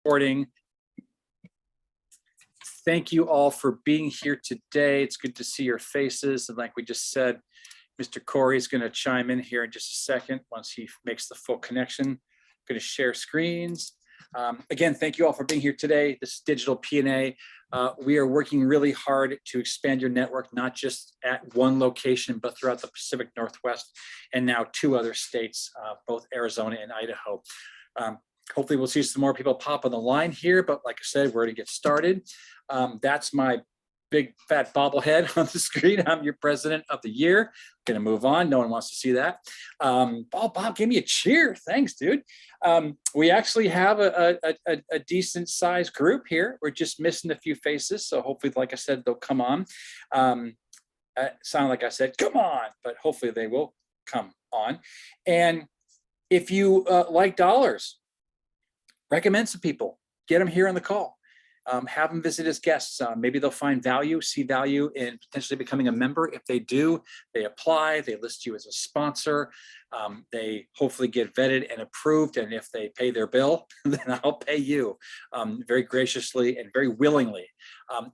Recording. Thank you all for being here today. It's good to see your faces. And like we just said, Mr. Corey is going to chime in here in just a second once he makes the full connection. I'm going to share screens. Again, thank you all for being here today. This is DigitalPNA. We are working really hard to expand your network, not just at one location, but throughout the Pacific Northwest and now 2 other states, both Arizona and Idaho. Hopefully we'll see some more people pop on the line here, but like I said, we're going to get started. That's my big fat bobblehead on the screen. I'm your president of the year. Going to move on. No one wants to see that. Bob, give me a cheer. Thanks, dude. We actually have a decent sized group here. We're just missing a few faces. So hopefully, like I said, they'll come on. Sound like I said, come on, but hopefully they will come on. And if you like dollars, recommend some people, get them here on the call. Have them visit as guests. Maybe they'll find value, see value in potentially becoming a member. If they do, they apply, they list you as a sponsor. They hopefully get vetted and approved. And if they pay their bill, then I'll pay you very graciously and very willingly.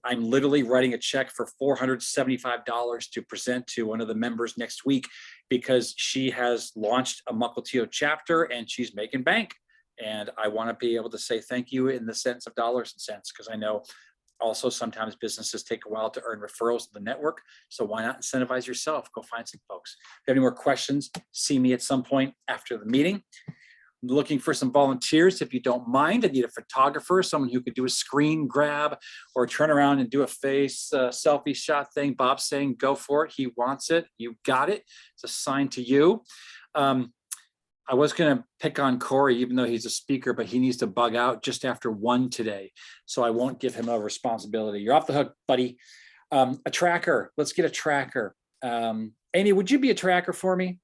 I'm literally writing a check for $475 to present to one of the members next week because she has launched a Mukilteo chapter and she's making bank. And I want to be able to say thank you in the sense of dollars and cents, because I know also sometimes businesses take a while to earn referrals to the network. So why not incentivize yourself? Go find some folks. If you have any more questions, see me at some point after the meeting. I'm looking for some volunteers. If you don't mind, I need a photographer, someone who could do a screen grab or turn around and do a face selfie shot thing. Bob's saying, go for it. He wants it. You got it. It's assigned to you. I was going to pick on Corey, even though he's a speaker, but he needs to bug out just after 1 today. So I won't give him a responsibility. You're off the hook, buddy. A tracker. Let's get a tracker. Amy, would you be a tracker for me?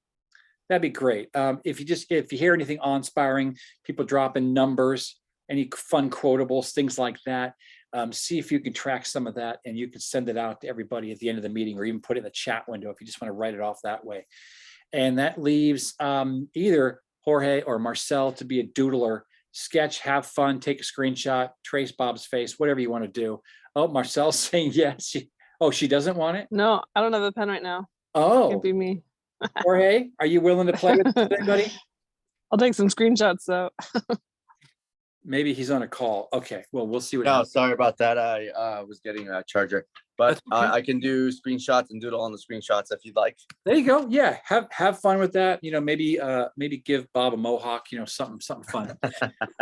That'd be great. If you hear anything awe-inspiring, people dropping numbers, any fun quotables, things like that, see if you can track some of that and you can send it out to everybody at the end of the meeting or even put it in the chat window if you just want to write it off that way. And that leaves either Jorge or Marcel to be a doodler, sketch, have fun, take a screenshot, trace Bob's face, whatever you want to do. Oh, Marcel's saying yes. She doesn't want it? No, I don't have a pen right now. Oh. It can't be me. Jorge, are you willing to play with anybody? I'll take some screenshots though. Maybe he's on a call. Okay, well, we'll see what happens. Sorry about that. I was getting a charger, but Okay. I can do screenshots and doodle on the screenshots if you'd like. There you go. Yeah, have fun with that. Maybe give Bob a mohawk. Something fun.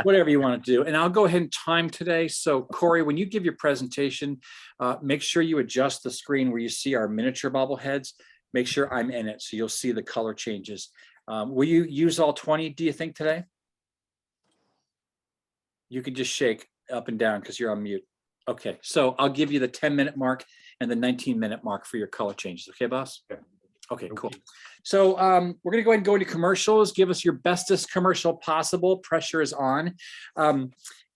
Whatever you want to do. And I'll go ahead and time today. So Corey, when you give your presentation, make sure you adjust the screen where you see our miniature bobbleheads. Make sure I'm in it so you'll see the color changes. Will you use all 20? Do you think today? You can just shake up and down because you're on mute. Okay, so I'll give you the 10-minute mark and the 19-minute mark for your color changes. Okay, boss? Okay, cool. So we're gonna go ahead and go into commercials. Give us your bestest commercial possible. Pressure is on.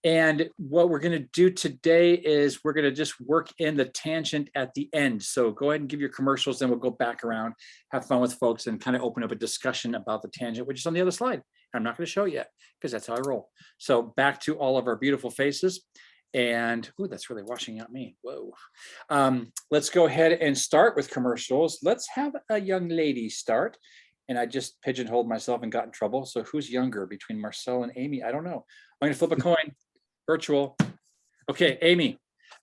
And what we're gonna do today is we're gonna just work in the tangent at the end. So go ahead and give your commercials, then we'll go back around, have fun with folks and kind of open up a discussion about the tangent, which is on the other slide. I'm not gonna show it yet because that's how I roll. So back to all of our beautiful faces. And ooh, that's really washing out me. Whoa. Let's go ahead and start with commercials. Let's have a young lady start. And I just pigeonholed myself and got in trouble. So who's younger between Marcel and Amy? I don't know. I'm gonna flip a coin. Virtual. Okay, Amy,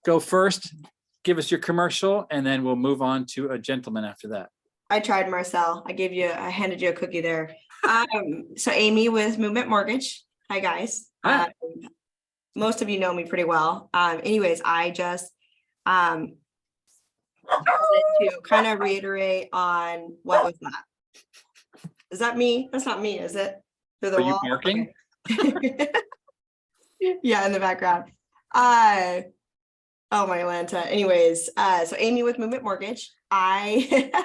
go first. Give us your commercial, and then we'll move on to a gentleman after that. I tried, Marcel. I handed you a cookie there. So Amy with Movement Mortgage. Hi, guys. Hi. Most of you know me pretty well. Anyways, I just wanted to kind of reiterate on what was that? Is that me? That's not me, is it? Through the Are wall? you barking? Okay. Yeah, in the background. Oh my Atlanta. Anyways, so Amy with Movement Mortgage. I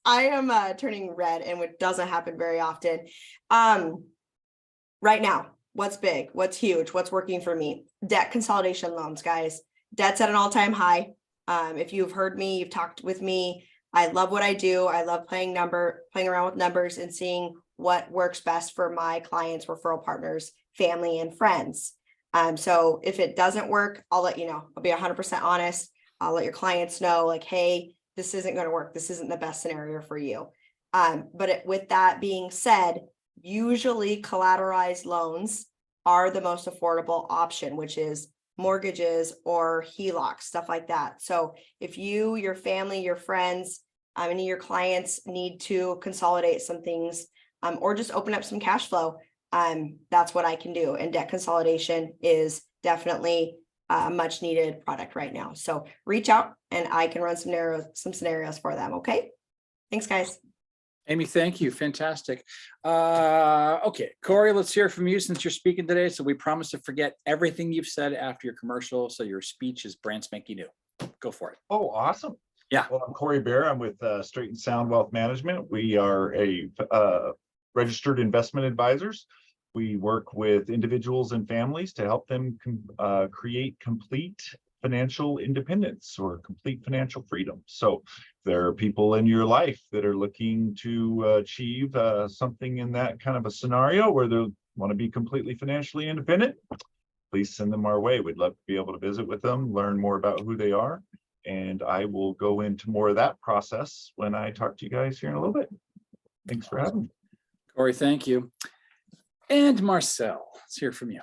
am turning red, and it doesn't happen very often. Right now, what's big? What's huge? What's working for me? Debt consolidation loans, guys. Debt's at an all-time high. If you've heard me, you've talked with me. I love what I do. I love playing around with numbers and seeing what works best for my clients, referral partners, family, and friends. So if it doesn't work, I'll let you know. I'll be 100% honest. I'll let your clients know, like, hey, this isn't going to work. This isn't the best scenario for you. With that being said, usually collateralized loans are the most affordable option, which is mortgages or HELOCs, stuff like that. So if you, your family, your friends, any of your clients need to consolidate some things, or just open up some cash flow, that's what I can do. And debt consolidation is definitely a much needed product right now. So reach out and I can run some scenarios for them. Okay. Thanks, guys. Amy, thank you. Fantastic. Okay, Corey, let's hear from you since you're speaking today. So we promise to forget everything you've said after your commercial. So your speech is brand spanking new. Go for it. Oh, awesome. Yeah. Well, I'm Corey Bear. I'm with Straight and Sound Wealth Management. We are a registered investment advisors. We work with individuals and families to help them create complete financial independence or complete financial freedom. So there are people in your life that are looking to achieve something in that kind of a scenario where they want to be completely financially independent. Please send them our way. We'd love to be able to visit with them, learn more about who they are. And I will go into more of that process when I talk to you guys here in a little bit. Thanks for having me. Corey, thank you. And Marcel, let's hear from you.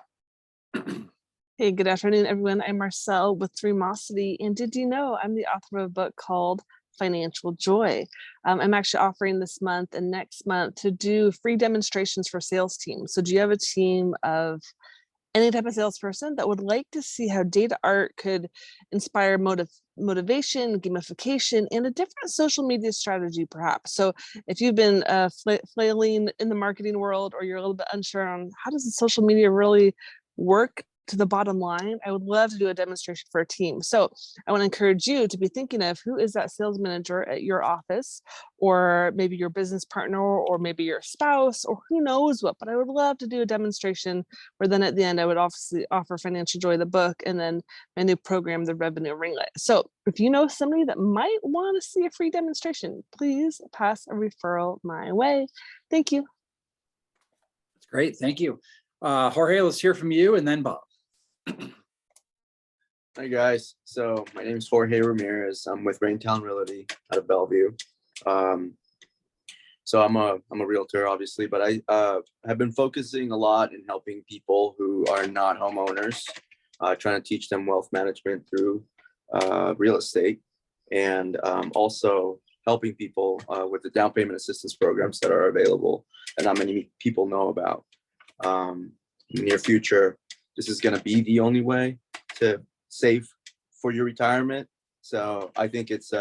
Hey, good afternoon, everyone. I'm Marcel with Dreamosity. And did you know I'm the author of a book called Financial Joy? I'm actually offering this month and next month to do free demonstrations for sales teams. So do you have a team of any type of salesperson that would like to see how data art could inspire motivation, gamification, and a different social media strategy, perhaps? So if you've been flailing in the marketing world, or you're a little bit unsure on how does the social media really work to the bottom line, I would love to do a demonstration for a team. So I want to encourage you to be thinking of who is that sales manager at your office, or maybe your business partner, or maybe your spouse, or who knows what. But I would love to do a demonstration where then at the end I would obviously offer Financial Joy, the book, and then my new program, the Revenue Ringlet. So if you know somebody that might want to see a free demonstration, please pass a referral my way. Thank you. That's great. Thank you. Jorge, let's hear from you, and then Bob. Hi guys, so my name is Jorge Ramirez. I'm with Raintown Realty out of Bellevue. So I'm a realtor, obviously, but I have been focusing a lot in helping people who are not homeowners, trying to teach them wealth management through real estate, and also helping people with the down payment assistance programs that are available and not many people know about. In the near future, this is going to be the only way to save for your retirement. So I think it's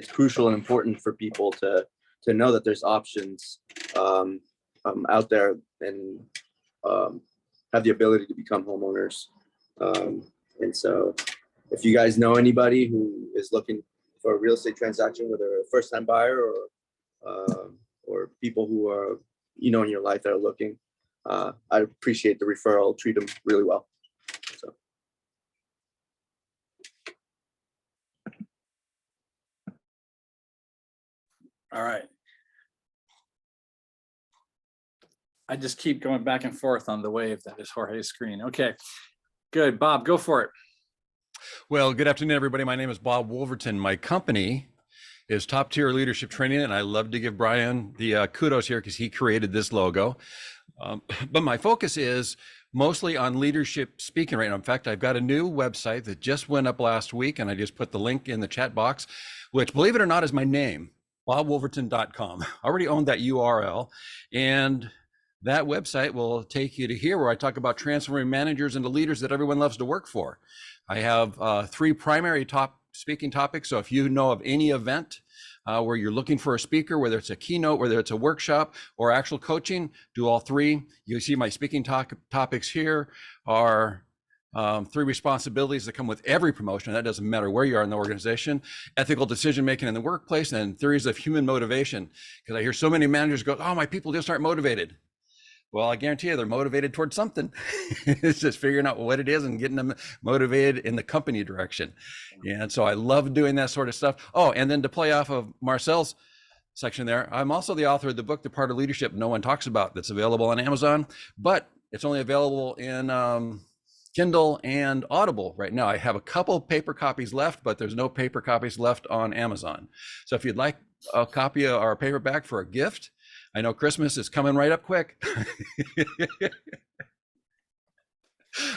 crucial and important for people to know that there's options out there, and have the ability to become homeowners. And so if you guys know anybody who is looking for a real estate transaction, whether a first-time buyer or people who are, in your life that are looking, I appreciate the referral. Treat them really well. So. All right. I just keep going back and forth on the wave that is Jorge's screen. Okay, good. Bob, go for it. Well, good afternoon, everybody. My name is Bob Wolverton. My company is Top Tier Leadership Training, and I love to give Brian the kudos here because he created this logo. But my focus is mostly on leadership speaking right now. In fact, I've got a new website that just went up last week, and I just put the link in the chat box, which, believe it or not, is my name, bobwolverton.com. I already own that URL, and that website will take you to here where I talk about transforming managers into leaders that everyone loves to work for. I have 3 primary top speaking topics. So if you know of any event where you're looking for a speaker, whether it's a keynote, whether it's a workshop or actual coaching, do all 3. You see my speaking topics here are 3 responsibilities that come with every promotion. That doesn't matter where you are in the organization. Ethical decision-making in the workplace, and theories of human motivation. Because I hear so many managers go, oh, my people just aren't motivated. Well, I guarantee you they're motivated towards something. It's just figuring out what it is and getting them motivated in the company direction. And so I love doing that sort of stuff. Oh, and then to play off of Marcel's section there, I'm also the author of the book, The Part of Leadership No One Talks About, that's available on Amazon, but it's only available in Kindle and Audible right now. I have a couple paper copies left, but there's no paper copies left on Amazon. So if you'd like a copy of our paperback for a gift, I know Christmas is coming right up quick.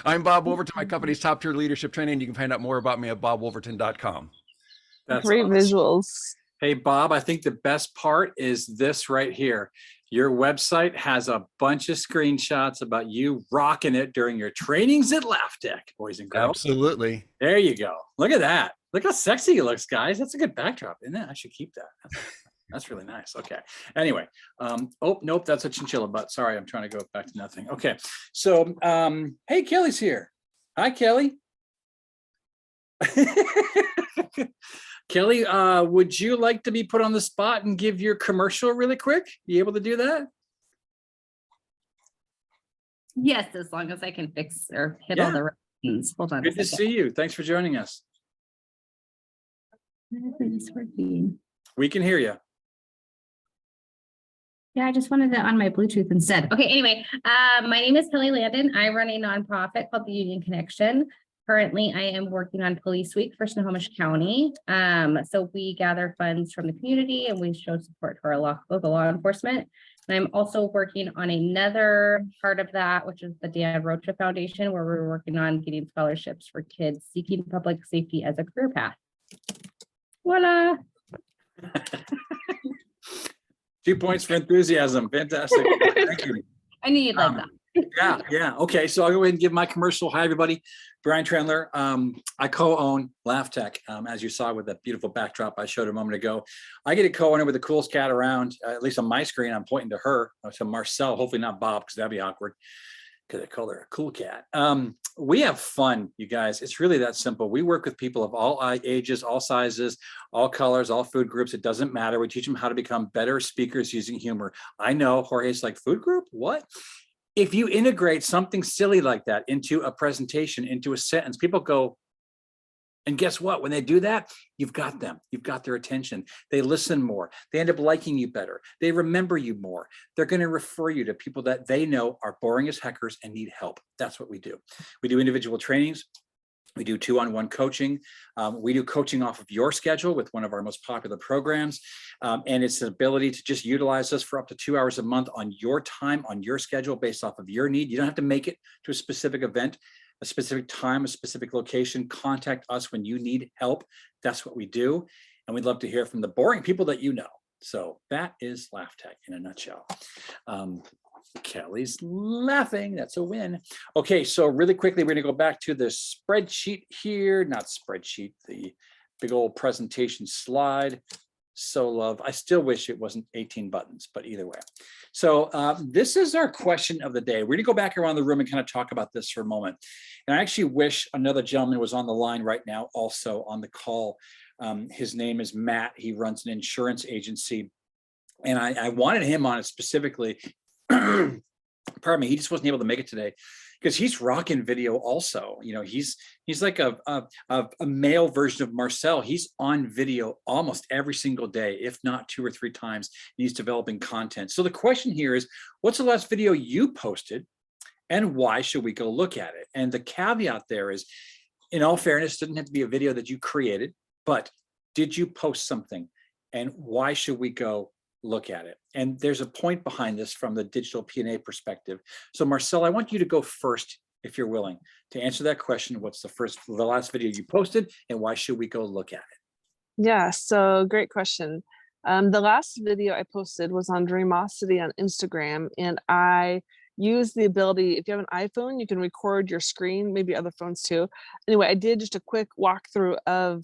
I'm Bob Wolverton. My company's Top Tier Leadership Training. You can find out more about me at bobwolverton.com. That's Great awesome. visuals. Hey, Bob, I think the best part is this right here. Your website has a bunch of screenshots about you rocking it during your trainings at LaughTech, boys and girls. Absolutely. There you go. Look at that. Look how sexy he looks, guys. That's a good backdrop, isn't it? I should keep that. That's really nice. Okay. Anyway, oh, nope, that's a chinchilla butt. Sorry, I'm trying to go back to nothing. Okay. So, hey, Kelly's here. Hi, Kelly. Kelly, would you like to be put on the spot and give your commercial really quick? You able to do that? Yes, as long as I can fix or hit all the right buttons. Hold on. Good to see you. Thanks for joining us. It's working. We can hear you. Yeah, I just wanted it on my Bluetooth instead. Okay, anyway, my name is Kelly Landon. I run a nonprofit called the Union Connection. Currently, I am working on Police Week for Snohomish County. So we gather funds from the community and we show support for our local law enforcement. And I'm also working on another part of that, which is the Dan Rocha Foundation, where we're working on getting scholarships for kids seeking public safety as a career path. Voila. 2 points for enthusiasm. Fantastic. Thank you. I knew you'd like that. Yeah. Okay. So I'll go ahead and give my commercial. Hi, everybody. Brian Trendler. I co-own LaughTech, as you saw with that beautiful backdrop I showed a moment ago. I get to co-own it with the coolest cat around, at least on my screen. I'm pointing to her, to Marcel, hopefully not Bob, because that'd be awkward because I call her a cool cat. We have fun, you guys. It's really that simple. We work with people of all ages, all sizes, all colors, all food groups. It doesn't matter. We teach them how to become better speakers using humor. I know Jorge's like, food group? What? If you integrate something silly like that into a presentation, into a sentence, people go, and guess what? When they do that, you've got them. You've got their attention. They listen more. They end up liking you better. They remember you more. They're going to refer you to people that they know are boring as heckers and need help. That's what we do. We do individual trainings. We do two-on-one coaching. We do coaching off of your schedule with one of our most popular programs. And it's an ability to just utilize us for up to 2 hours a month on your time, on your schedule, based off of your need. You don't have to make it to a specific event, a specific time, a specific location. Contact us when you need help. That's what we do. And we'd love to hear from the boring people that you know. So that is LaughTech in a nutshell. Kelly's laughing. That's a win. Okay, so really quickly, we're going to go back to the spreadsheet here. Not spreadsheet, the big old presentation slide. So love. I still wish it wasn't 18 buttons, but either way. So this is our question of the day. We're going to go back around the room and kind of talk about this for a moment. And I actually wish another gentleman was on the line right now, also on the call. His name is Matt. He runs an insurance agency. And I wanted him on it specifically. Pardon me, he just wasn't able to make it today because he's rocking video also. You know, he's like a male version of Marcel. He's on video almost every single day, if not 2 or 3 times. He's developing content. So the question here is, what's the last video you posted and why should we go look at it? And the caveat there is, in all fairness, it doesn't have to be a video that you created, but did you post something and why should we go look at it? And there's a point behind this from the DigitalPNA perspective. So Marcel, I want you to go first, if you're willing, to answer that question. What's the last video you posted and why should we go look at it? Yeah, so great question. The last video I posted was on Dreamosity on Instagram, and I use the ability, if you have an iPhone, you can record your screen, maybe other phones too. Anyway, I did just a quick walkthrough of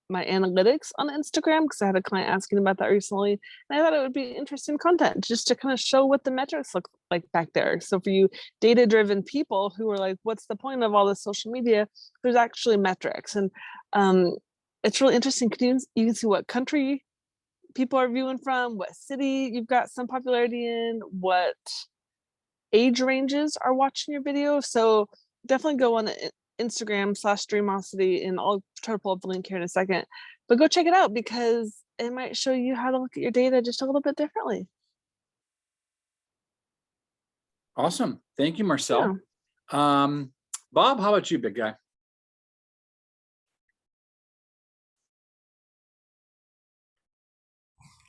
my analytics on Instagram because I had a client asking about that recently. And I thought it would be interesting content just to kind of show what the metrics look like back there. So for you data-driven people who are like, what's the point of all this social media? There's actually metrics. And it's really interesting. You can see what country people are viewing from, what city you've got some popularity in, what age ranges are watching your video. So definitely go on Instagram/Dreamosity, and I'll try to pull up the link here in a second, but go check it out because it might show you how to look at your data just a little bit differently. Awesome. Thank you, Marcel. Yeah. Bob, how about you, big guy?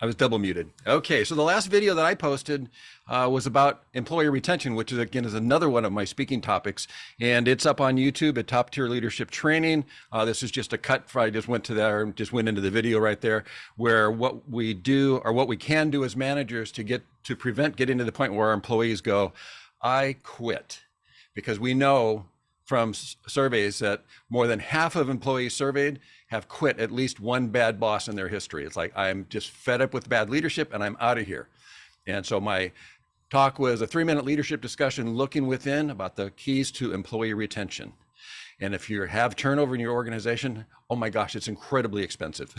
I was double muted. Okay, so the last video that I posted was about employee retention, which is again is another one of my speaking topics, and it's up on YouTube at Top Tier Leadership Training. This is just a cut. I just went to there and just went into the video right there, where what we do or what we can do as managers to prevent getting to the point where our employees go, I quit, because we know from surveys that more than half of employees surveyed have quit at least one bad boss in their history. It's like, I'm just fed up with bad leadership and I'm out of here. And so my talk was a 3-minute leadership discussion looking within about the keys to employee retention. And if you have turnover in your organization, oh my gosh, it's incredibly expensive.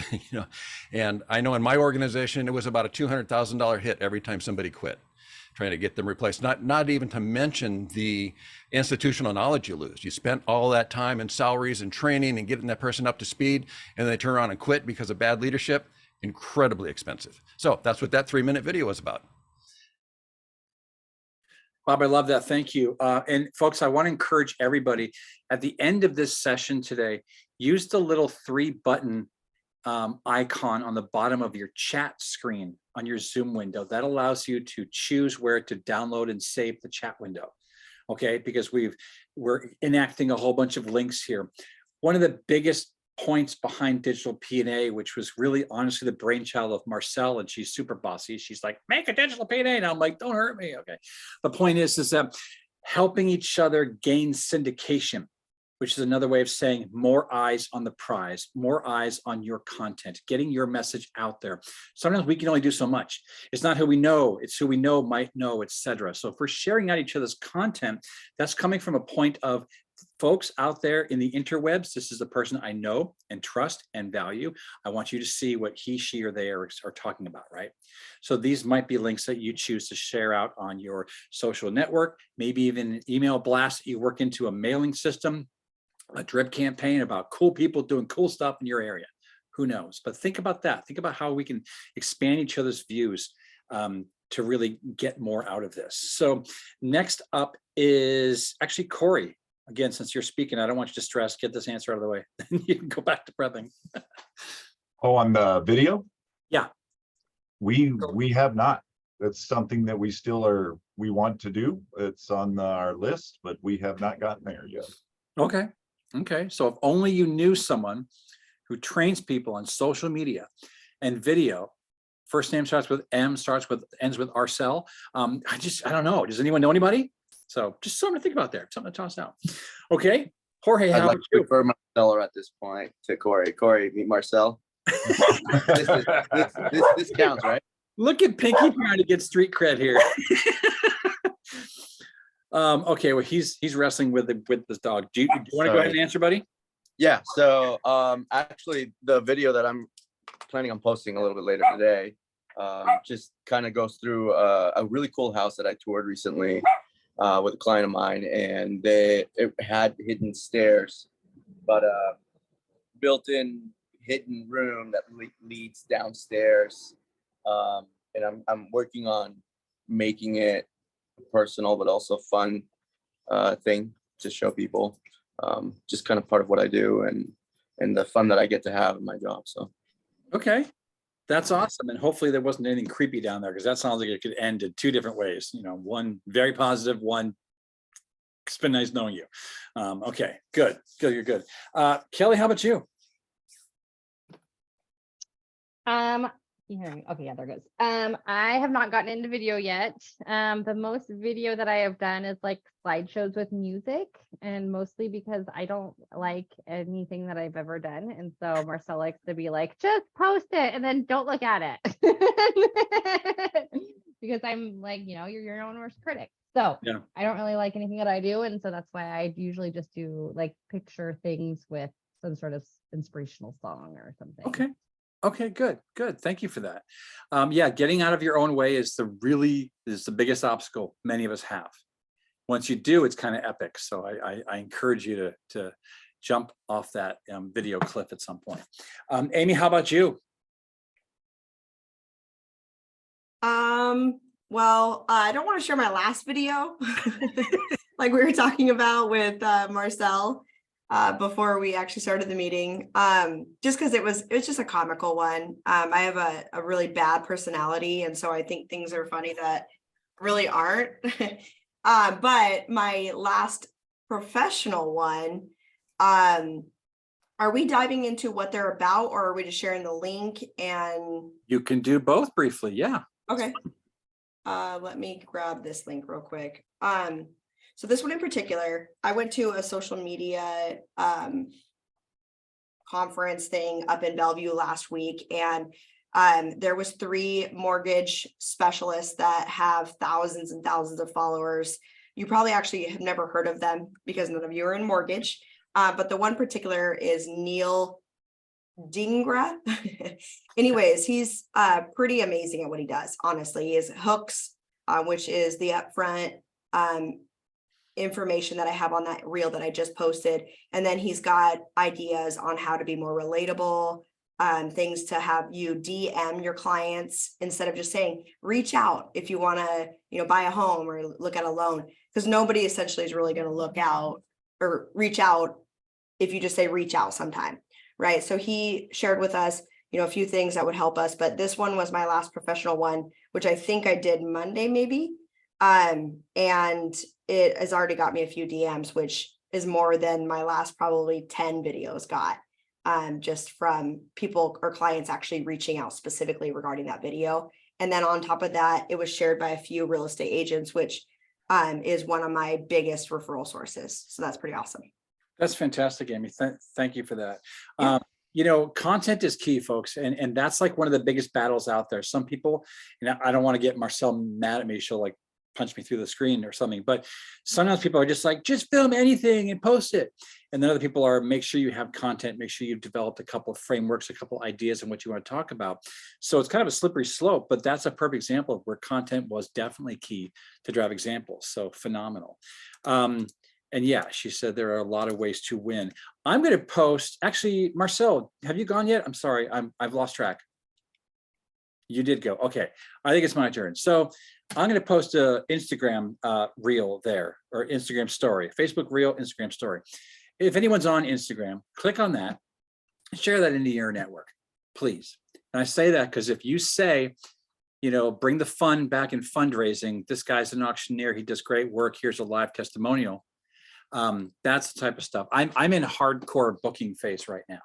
And I know in my organization, it was about a $200,000 hit every time somebody quit, trying to get them replaced. Not even to mention the institutional knowledge you lose. You spent all that time in salaries and training and getting that person up to speed, and they turn around and quit because of bad leadership. Incredibly expensive. So that's what that 3-minute video was about. Bob, I love that. Thank you. And folks, I want to encourage everybody at the end of this session today, use the little 3-button icon on the bottom of your chat screen on your Zoom window. That allows you to choose where to download and save the chat window. Okay, because we're enacting a whole bunch of links here. One of the biggest points behind DigitalPNA, which was really honestly the brainchild of Marcel, and she's super bossy. She's like, make a DigitalPNA. And I'm like, don't hurt me. Okay. The point is that helping each other gain syndication, which is another way of saying more eyes on the prize, more eyes on your content, getting your message out there. Sometimes we can only do so much. It's not who we know, it's who we know, might know, etc. So if we're sharing out each other's content, that's coming from a point of folks out there in the interwebs. This is the person I know and trust and value. I want you to see what he, she, or they are talking about, right? So these might be links that you choose to share out on your social network, maybe even an email blast that you work into a mailing system, a drip campaign about cool people doing cool stuff in your area. Who knows? But think about that. Think about how we can expand each other's views to really get more out of this. So next up is actually Corey. Again, since you're speaking, I don't want you to stress. Get this answer out of the way. You can go back to prepping. Oh, on the video? Yeah. We have not. That's something that we want to do. It's on our list, but we have not gotten there yet. Okay. Okay. So if only you knew someone who trains people on social media and video. First name starts with M, ends with Arcel. I don't know. Does anyone know anybody? So just something to think about there. Something to toss out. Okay. Jorge, I'd how like about to you? refer Marcel at this point to Corey. Corey, meet Marcel. This counts, right? Look at Pinky trying to get street cred here. Okay, well, he's wrestling with this dog. Do you want to go ahead and answer, buddy? Yeah. So actually, the video that I'm planning on posting a little bit later today just kind of goes through a really cool house that I toured recently with a client of mine, and it had hidden stairs, but built-in hidden room that leads downstairs. And I'm working on making it personal, but also fun thing to show people. Just kind of part of what I do and the fun that I get to have in my job. So. Okay. That's awesome. And hopefully there wasn't anything creepy down there, because that sounds like it could end in 2 different ways. One very positive, one it's been nice knowing you. Okay, good. You're good. Kelly, how about you? You hear me? Okay, yeah, there goes. I have not gotten into video yet. The most video that I have done is like slideshows with music, and mostly because I don't like anything that I've ever done. And so Marcel likes to be like, just post it and then don't look at it. Because I'm like, you're your own worst critic. So yeah. I don't really like anything that I do. And so that's why I usually just do like picture things with some sort of inspirational song or something. Okay, good. Thank you for that. Yeah, getting out of your own way is the biggest obstacle many of us have. Once you do, it's kind of epic. So I encourage you to jump off that video cliff at some point. Amy, how about you? Well, I don't want to share my last video. like we were talking about with Marcel before we actually started the meeting. Just because it was just a comical one. I have a really bad personality, and so I think things are funny that really aren't. But my last professional one, are we diving into what they're about, or are we just sharing the link? And You can do both briefly. Yeah. okay. Let me grab this link real quick. So this one in particular, I went to a social media conference thing up in Bellevue last week, and there was 3 mortgage specialists that have thousands and thousands of followers. You probably actually have never heard of them because none of you are in mortgage. But the one particular is Neil Dingra. Anyways, he's pretty amazing at what he does. Honestly, he has hooks, which is the upfront information that I have on that reel that I just posted. And then he's got ideas on how to be more relatable, things to have you DM your clients instead of just saying, reach out if you want to, buy a home or look at a loan, because nobody essentially is really going to look out or reach out if you just say reach out sometime. Right. So he shared with us, a few things that would help us, but this one was my last professional one, which I think I did Monday, maybe. And it has already got me a few DMs, which is more than my last probably 10 videos got, just from people or clients actually reaching out specifically regarding that video. And then on top of that, it was shared by a few real estate agents, which is one of my biggest referral sources. So that's pretty awesome. That's fantastic, Amy. Thank you for that. Yeah. Content is key, folks. And that's like one of the biggest battles out there. Some people, I don't want to get Marcel mad at me. She'll like punch me through the screen or something. But sometimes people are just like, just film anything and post it. And then other people are, make sure you have content, make sure you've developed a couple of frameworks, a couple of ideas on what you want to talk about. So it's kind of a slippery slope, but that's a perfect example of where content was definitely key to drive examples. So phenomenal. And yeah, she said there are a lot of ways to win. I'm going to post, actually, Marcel, have you gone yet? I'm sorry, I've lost track. You did go. Okay, I think it's my turn. So I'm going to post a Instagram reel there, or Instagram story, Facebook reel, Instagram story. If anyone's on Instagram, click on that, share that into your network, please. And I say that because if you say, bring the fun back in fundraising, this guy's an auctioneer, he does great work, here's a live testimonial. That's the type of stuff. I'm in hardcore booking phase right now.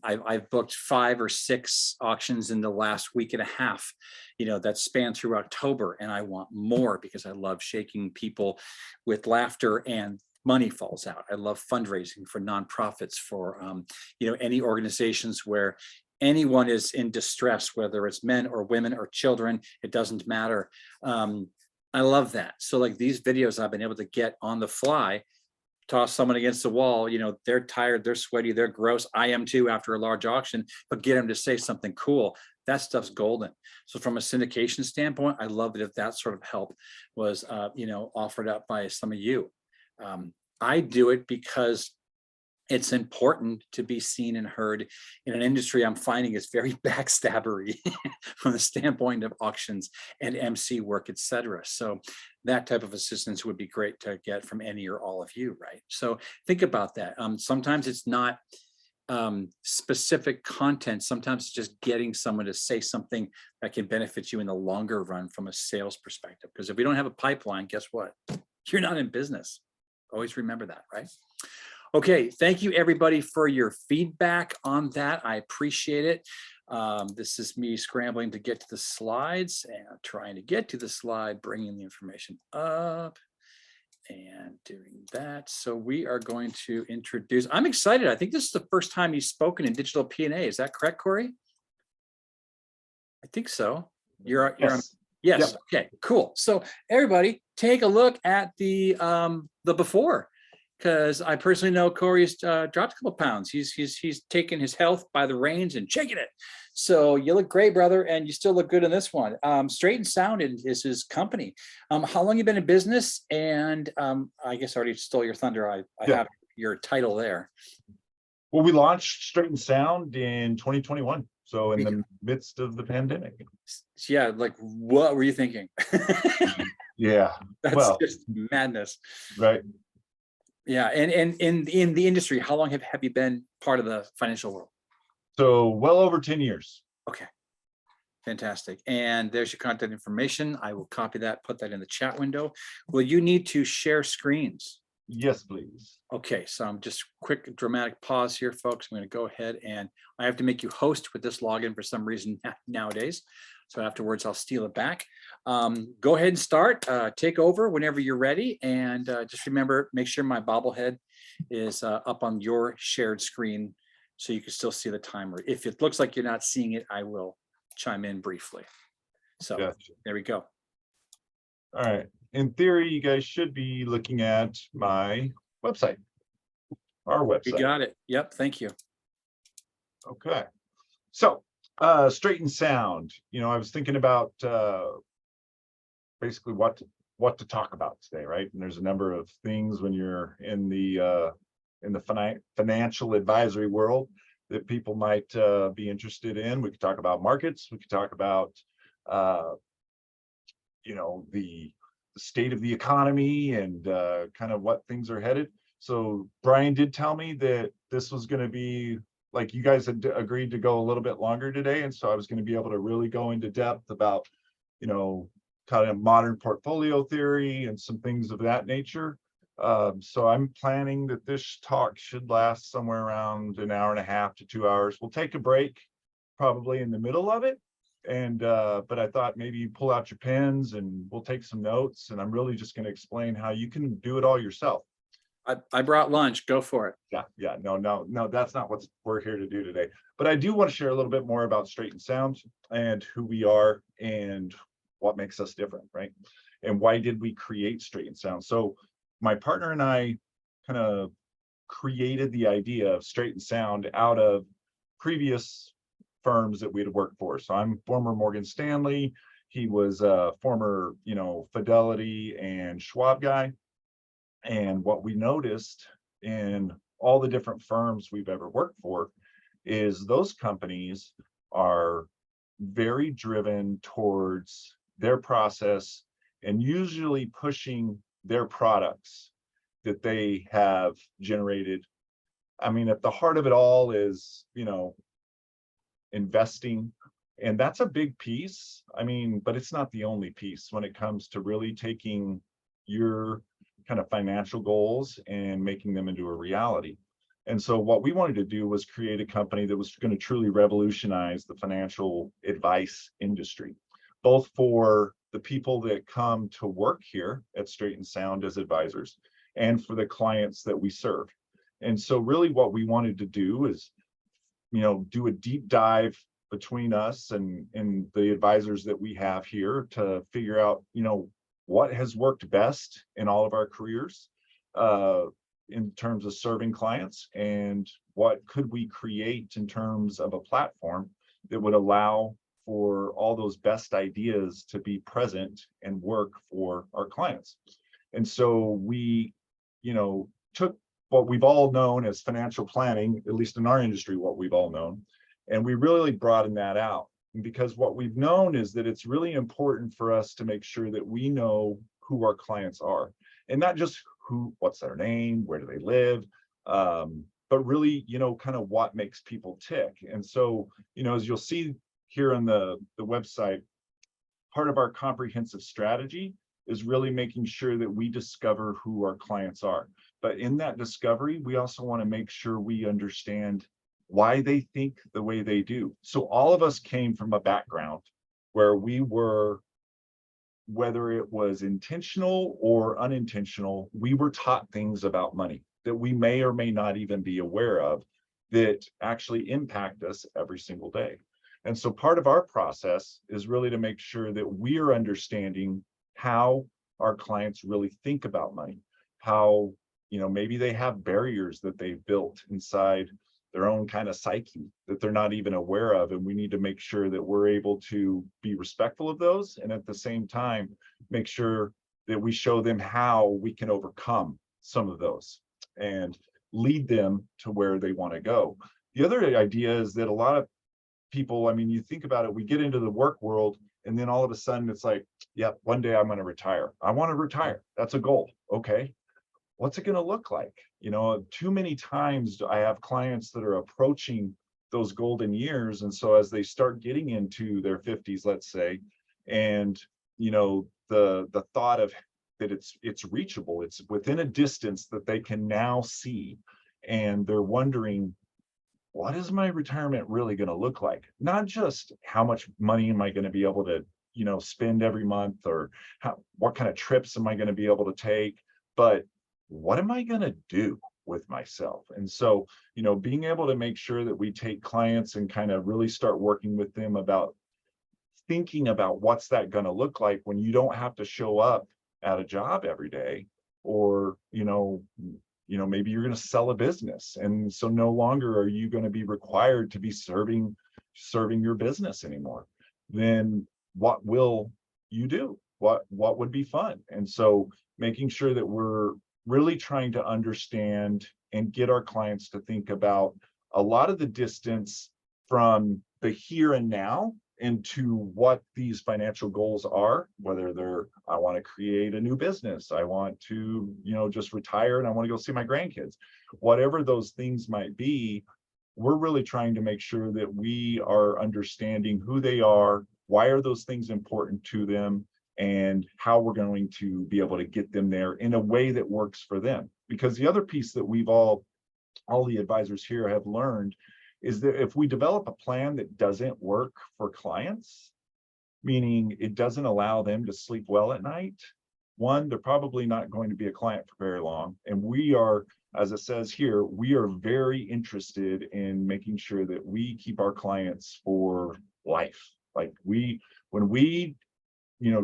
I've booked 5 or 6 auctions in the last week and a half, that span through October, and I want more because I love shaking people with laughter and money falls out. I love fundraising for nonprofits, for any organizations where anyone is in distress, whether it's men or women or children, it doesn't matter. I love that. So like these videos I've been able to get on the fly, toss someone against the wall, they're tired, they're sweaty, they're gross. I am too after a large auction, but get them to say something cool. That stuff's golden. So from a syndication standpoint, I love it if that sort of help was, offered up by some of you. I do it because it's important to be seen and heard in an industry I'm finding is very backstabbery from the standpoint of auctions and MC work, et cetera. So that type of assistance would be great to get from any or all of you, right? So think about that. Sometimes it's not specific content. Sometimes it's just getting someone to say something that can benefit you in the longer run from a sales perspective. Because if we don't have a pipeline, guess what? You're not in business. Always remember that, right? Okay, thank you everybody for your feedback on that. I appreciate it. This is me scrambling to get to the slides and trying to get to the slide, bringing the information up and doing that. So we are going to introduce, I'm excited. I think this is the first time you've spoken in Digital PNA. Is that correct, Corey? I think so. You're Yes. Yes. Yep. Okay, cool. So everybody take a look at the before, because I personally know Corey's dropped a couple pounds. He's taken his health by the reins and shaking it. So you look great, brother, and you still look good in this one. Straight and Sound is his company. How long you been in business? And I guess I already stole your thunder. I have your title there. Well, we launched Straight and Sound in 2021. So in the midst of the pandemic. Yeah, like what were you thinking? Yeah, That's well, just madness. right. Yeah, and in the industry, how long have you been part of the financial world? So well over 10 years. Okay, fantastic. And there's your contact information. I will copy that, put that in the chat window. Will you need to share screens? Yes, please. Okay, so I'm just quick dramatic pause here, folks. I'm going to go ahead and I have to make you host with this login for some reason nowadays. So afterwards, I'll steal it back. Go ahead and start. Take over whenever you're ready. And just remember, make sure my bobblehead is up on your shared screen so you can still see the timer. If it looks like you're not seeing it, I will chime in briefly. So Gotcha. there we go. All right. In theory, you guys should be looking at my website, our You website. got it. Yep. Thank you. Okay. So, Straight and Sound, I was thinking about basically what to talk about today, right? And there's a number of things when you're in the financial advisory world that people might be interested in. We could talk about markets. We could talk about the state of the economy and kind of what things are headed. So Brian did tell me that this was going to be like you guys had agreed to go a little bit longer today, and so I was going to be able to really go into depth about kind of modern portfolio theory and some things of that nature. So I'm planning that this talk should last somewhere around an hour and a half to 2 hours. We'll take a break probably in the middle of it. And but I thought maybe you pull out your pens and we'll take some notes, and I'm really just going to explain how you can do it all yourself. I brought lunch. Go for it. Yeah, no, that's not what we're here to do today. But I do want to share a little bit more about Straight and Sound and who we are and what makes us different, right? And why did we create Straight and Sound? So my partner and I kind of created the idea of Straight and Sound out of previous firms that we'd worked for. So I'm former Morgan Stanley. He was a former, Fidelity and Schwab guy. And what we noticed in all the different firms we've ever worked for is those companies are very driven towards their process and usually pushing their products that they have generated. I mean, at the heart of it all is, investing, and that's a big piece. I mean, but it's not the only piece when it comes to really taking your kind of financial goals and making them into a reality. And so what we wanted to do was create a company that was going to truly revolutionize the financial advice industry, both for the people that come to work here at Straight and Sound as advisors and for the clients that we serve. And so really what we wanted to do is, do a deep dive between us and the advisors that we have here to figure out, what has worked best in all of our careers in terms of serving clients, and what could we create in terms of a platform that would allow for all those best ideas to be present and work for our clients. And so we, took what we've all known as financial planning, at least in our industry, what we've all known, and we really broadened that out. Because what we've known is that it's really important for us to make sure that we know who our clients are, and not just what's their name, where do they live, but really, kind of what makes people tick. And so, as you'll see here on the website, part of our comprehensive strategy is really making sure that we discover who our clients are. But in that discovery, we also want to make sure we understand why they think the way they do. So all of us came from a background where we were, whether it was intentional or unintentional, we were taught things about money that we may or may not even be aware of that actually impact us every single day. And so part of our process is really to make sure that we're understanding how our clients really think about money, how, maybe they have barriers that they've built inside their own kind of psyche that they're not even aware of. And we need to make sure that we're able to be respectful of those. And at the same time, make sure that we show them how we can overcome some of those and lead them to where they want to go. The other idea is that a lot of people, I mean, you think about it, we get into the work world And then all of a sudden it's like, yep, one day I'm going to retire. I want to retire. That's a goal. Okay. What's it going to look like? You know, too many times I have clients that are approaching those golden years. And so as they start getting into their 50s, let's say, and, you know, the thought of that it's reachable, it's within a distance that they can now see. And they're wondering, what is my retirement really going to look like? Not just how much money am I going to be able to, you know, spend every month, or what kind of trips am I going to be able to take, but what am I going to do with myself? And so, you know, being able to make sure that we take clients and kind of really start working with them about thinking about what's that going to look like when you don't have to show up at a job every day, or, maybe you're going to sell a business. And so no longer are you going to be required to be serving your business anymore. Then what will you do? What would be fun? And so making sure that we're really trying to understand and get our clients to think about a lot of the distance from the here and now into what these financial goals are, whether they're, I want to create a new business, I want to, just retire and I want to go see my grandkids, whatever those things might be. We're really trying to make sure that we are understanding who they are, why are those things important to them, and how we're going to be able to get them there in a way that works for them. Because the other piece that we've all the advisors here have learned is that if we develop a plan that doesn't work for clients, meaning it doesn't allow them to sleep well at night, one, they're probably not going to be a client for very long. And we are, as it says here, we are very interested in making sure that we keep our clients for life. Like when we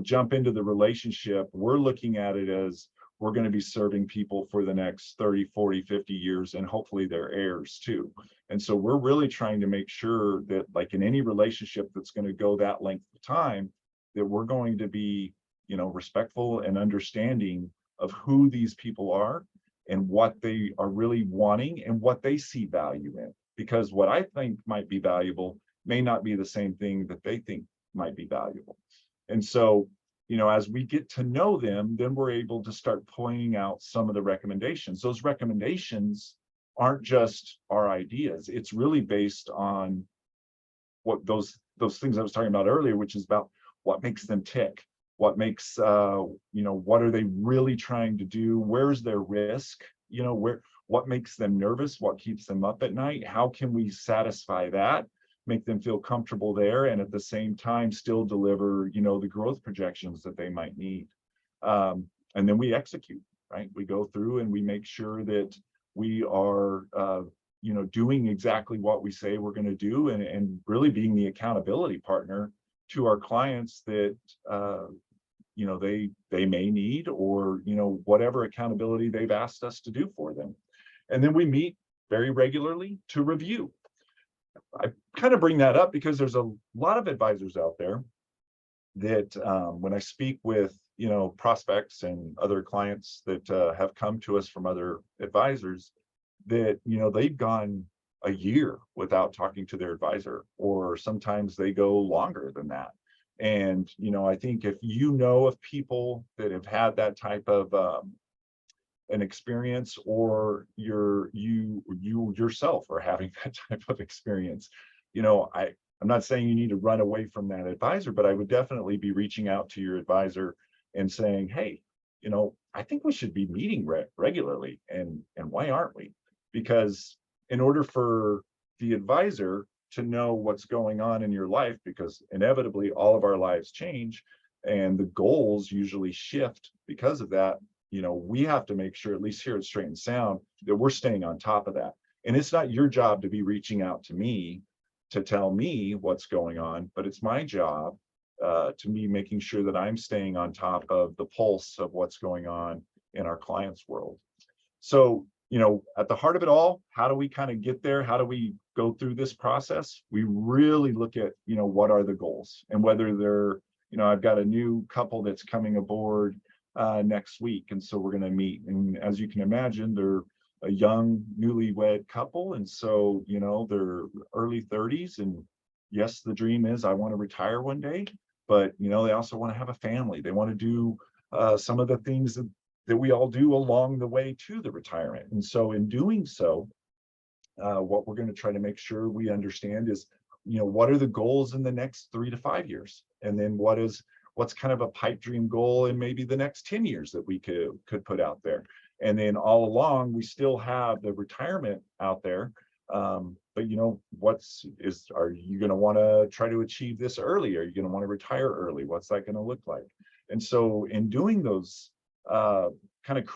jump into the relationship, we're looking at it as we're going to be serving people for the next 30, 40, 50 years, and hopefully their heirs too. And so we're really trying to make sure that, like in any relationship that's going to go that length of time, that we're going to be, respectful and understanding of who these people are and what they are really wanting and what they see value in. Because what I think might be valuable may not be the same thing that they think might be valuable. And so, as we get to know them, then we're able to start pointing out some of the recommendations. Those recommendations aren't just our ideas. It's really based on what those things I was talking about earlier, which is about what makes them tick, what makes, what are they really trying to do? Where's their risk? What makes them nervous? What keeps them up at night? How can we satisfy that? Make them feel comfortable there, and at the same time still deliver, the growth projections that they might need. And then we execute, right? We go through and we make sure that we are, doing exactly what we say we're going to do, and really being the accountability partner to our clients that, they may need, or, whatever accountability they've asked us to do for them. And then we meet very regularly to review. I kind of bring that up because there's a lot of advisors out there that when I speak with, prospects and other clients that have come to us from other advisors, that, they've gone a year without talking to their advisor, or sometimes they go longer than that. And, I think if of people that have had that type of an experience, or you yourself are having that type of experience, I'm not saying you need to run away from that advisor, but I would definitely be reaching out to your advisor and saying, hey, I think we should be meeting regularly, and why aren't we? Because in order for the advisor to know what's going on in your life, because inevitably all of our lives change and the goals usually shift because of that, we have to make sure, at least here at Straight and Sound, that we're staying on top of that. And it's not your job to be reaching out to me to tell me what's going on, but it's my job to be making sure that I'm staying on top of the pulse of what's going on in our clients' world. So, at the heart of it all, how do we kind of get there? How do we go through this process? We really look at, what are the goals, and whether they're, I've got a new couple that's coming aboard next week. And so we're going to meet. And as you can imagine, they're a young newlywed couple. And so, they're early 30s. And yes, the dream is I want to retire one day. but they also want to have a family. They want to do some of the things that we all do along the way to the retirement. And so in doing so, what we're going to try to make sure we understand is, what are the goals in the next 3 to 5 years? And then what's kind of a pipe dream goal in maybe the next 10 years that we could put out there. And then all along, we still have the retirement out there. But are you going to want to try to achieve this early? Are you going to want to retire early? What's that going to look like? And so in doing those, kind of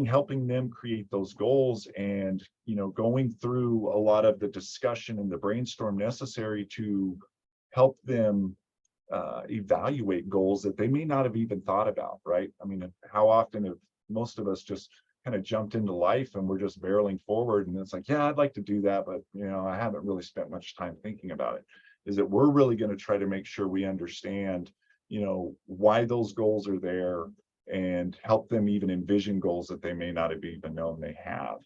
helping them create those goals, and going through a lot of the discussion and the brainstorm necessary to help them evaluate goals that they may not have even thought about, right? I mean, how often have most of us just kind of jumped into life and we're just barreling forward, and it's like, yeah, I'd like to do that, but I haven't really spent much time thinking about it. Is that we're really going to try to make sure we understand why those goals are there, and help them even envision goals that they may not have even known they have.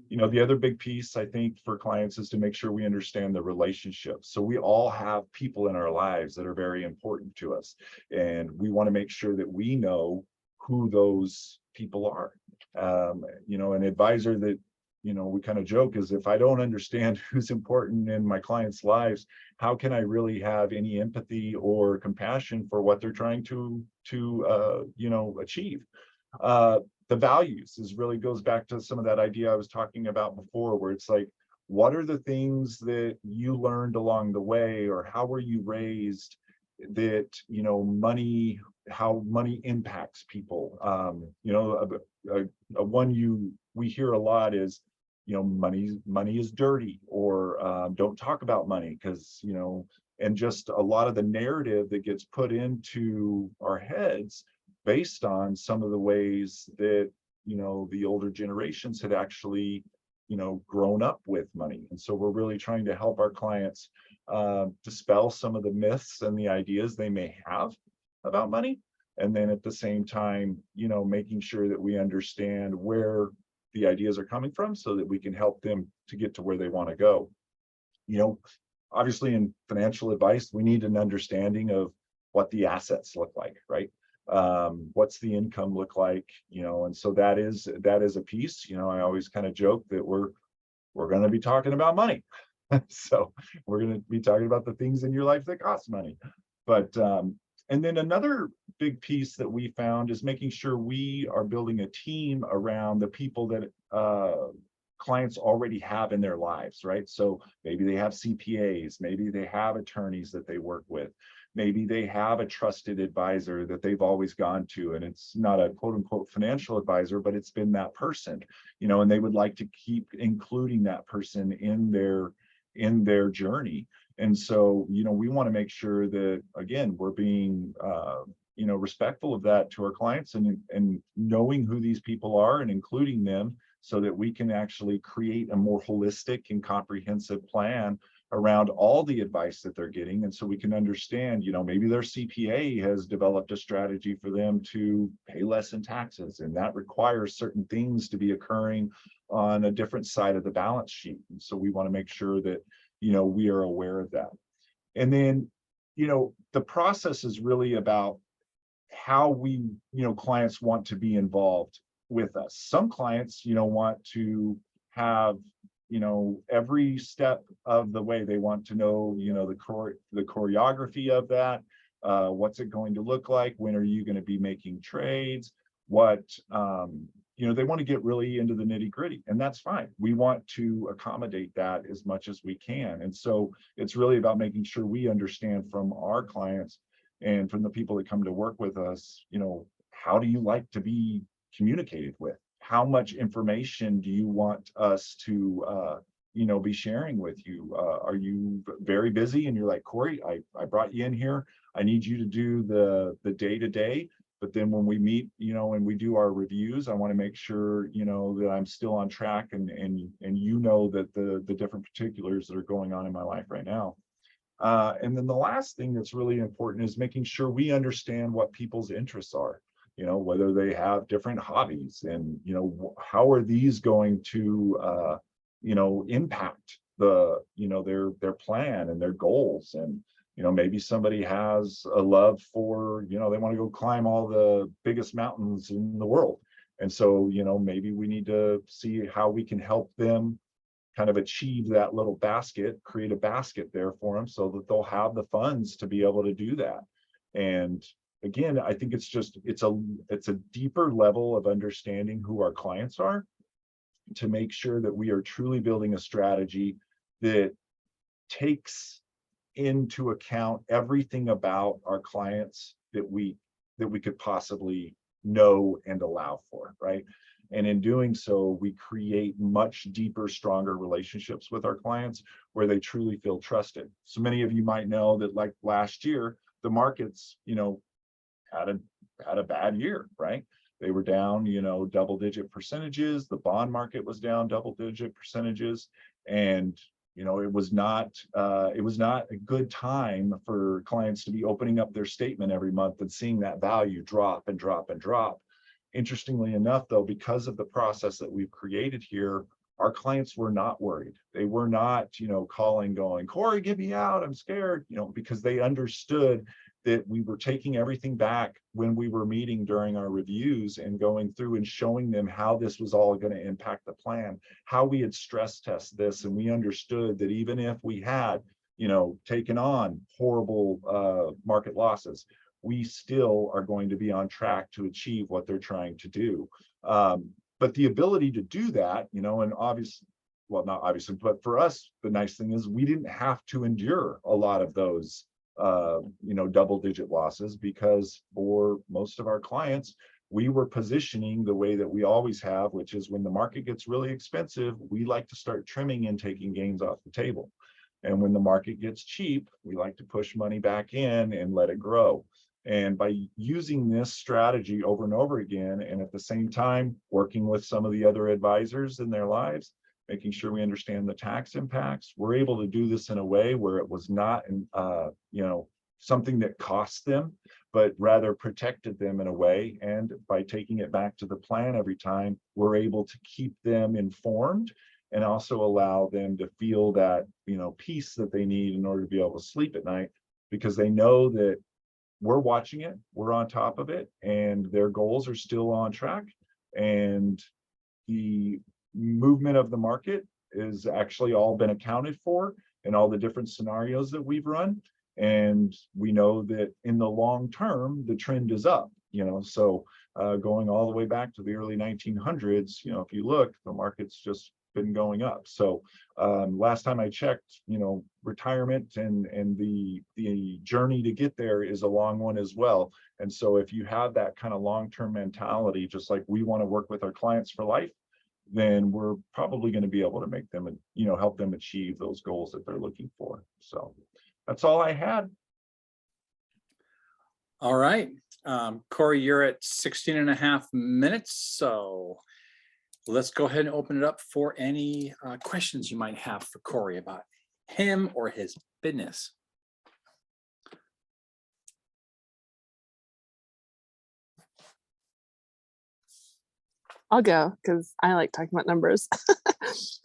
The other big piece, I think, for clients is to make sure we understand the relationships. So we all have people in our lives that are very important to us, and we want to make sure that we know who those people are. An advisor that, we kind of joke is, if I don't understand who's important in my clients' lives, how can I really have any empathy or compassion for what they're trying to achieve? The values really goes back to some of that idea I was talking about before, where it's like, what are the things that you learned along the way, or how were you raised, that how money impacts people? We hear a lot is, money is dirty, or don't talk about money, because and just a lot of the narrative that gets put into our heads based on some of the ways that the older generations had actually grown up with money. And so we're really trying to help our clients dispel some of the myths and the ideas they may have about money, and then at the same time making sure that we understand where the ideas are coming from, so that we can help them to get to where they want to go. Obviously in financial advice, we need an understanding of what the assets look like, right? What's the income look like, and so that is a piece. I always kind of joke that we're going to be talking about money. So we're going to be talking about the things in your life that cost money. But and then another big piece that we found is making sure we are building a team around the people that clients already have in their lives, right? So maybe they have CPAs, maybe they have attorneys that they work with, maybe they have a trusted advisor that they've always gone to, and it's not a quote unquote financial advisor, but it's been that person, and they would like to keep including that person in their journey. And so, we want to make sure that, again, we're being, respectful of that to our clients, and knowing who these people are and including them, so that we can actually create a more holistic and comprehensive plan around all the advice that they're getting. And so we can understand, maybe their CPA has developed a strategy for them to pay less in taxes, and that requires certain things to be occurring on a different side of the balance sheet. And so we want to make sure that, we are aware of that. And then, the process is really about how we, clients want to be involved with us. Some clients, want to have, every step of the way. They want to know, the choreography of that. What's it going to look like? When are you going to be making trades? What, they want to get really into the nitty gritty, and that's fine. We want to accommodate that as much as we can. And so it's really about making sure we understand from our clients and from the people that come to work with us, how do you like to be communicated with? How much information do you want us to, be sharing with you? Are you very busy and you're like, Corey, I brought you in here. I need you to do the day-to-day. But then when we meet, and we do our reviews, I want to make sure, that I'm still on track, and that the different particulars that are going on in my life right now. And then the last thing that's really important is making sure we understand what people's interests are, whether they have different hobbies, and, how are these going to, impact their plan and their goals. And You know, maybe somebody has a love for, you know, they want to go climb all the biggest mountains in the world. And so, you know, maybe we need to see how we can help them kind of achieve that little basket, create a basket there for them so that they'll have the funds to be able to do that. And again, I think it's just, it's a deeper level of understanding who our clients are, to make sure that we are truly building a strategy that takes into account everything about our clients that we could possibly know and allow for, right? And in doing so, we create much deeper, stronger relationships with our clients where they truly feel trusted. So many of you might know that, like last year, the markets, you know, had a bad year, right? They were down, you know, double-digit percentages. The bond market was down double-digit percentages, and you know, it was not a good time for clients to be opening up their statement every month and seeing that value drop and drop and drop. Interestingly enough, though, because of the process that we've created here, our clients were not worried. They were not, you know, calling, going, Corey, get me out, I'm scared, you know, because they understood that we were taking everything back when we were meeting during our reviews and going through and showing them how this was all going to impact the plan, how we had stress tested this. And we understood that even if we had, you know, taken on horrible market losses, we still are going to be on track to achieve what they're trying to do. But the ability to do that, you know, and obviously, well, not obviously, but for us, the nice thing is we didn't have to endure a lot of those you know, double-digit losses, because for most of our clients, we were positioning the way that we always have, which is when the market gets really expensive, we like to start trimming and taking gains off the table. And when the market gets cheap, we like to push money back in and let it grow. And by using this strategy over and over again, and at the same time working with some of the other advisors in their lives, making sure we understand the tax impacts, we're able to do this in a way where it was not, you know, something that cost them, but rather protected them in a way. And by taking it back to the plan every time, we're able to keep them informed and also allow them to feel that, you know, peace that they need in order to be able to sleep at night, because they know that we're watching it, we're on top of it, and their goals are still on track. And the movement of the market is actually all been accounted for in all the different scenarios that we've run. And we know that in the long term, the trend is up, you know, so going all the way back to the early 1900s, you know, if you look, the market's just been going up. So last time I checked, you know, retirement and the journey to get there is a long one as well. And so if you have that kind of long-term mentality, just like we want to work with our clients for life, then we're probably going to be able to make them, you know, help them achieve those goals that they're looking for. So that's all I had. All right. Corey, you're at 16 and a half minutes. So let's go ahead and open it up for any questions you might have for Corey about him or his business. I'll go because I like talking about numbers.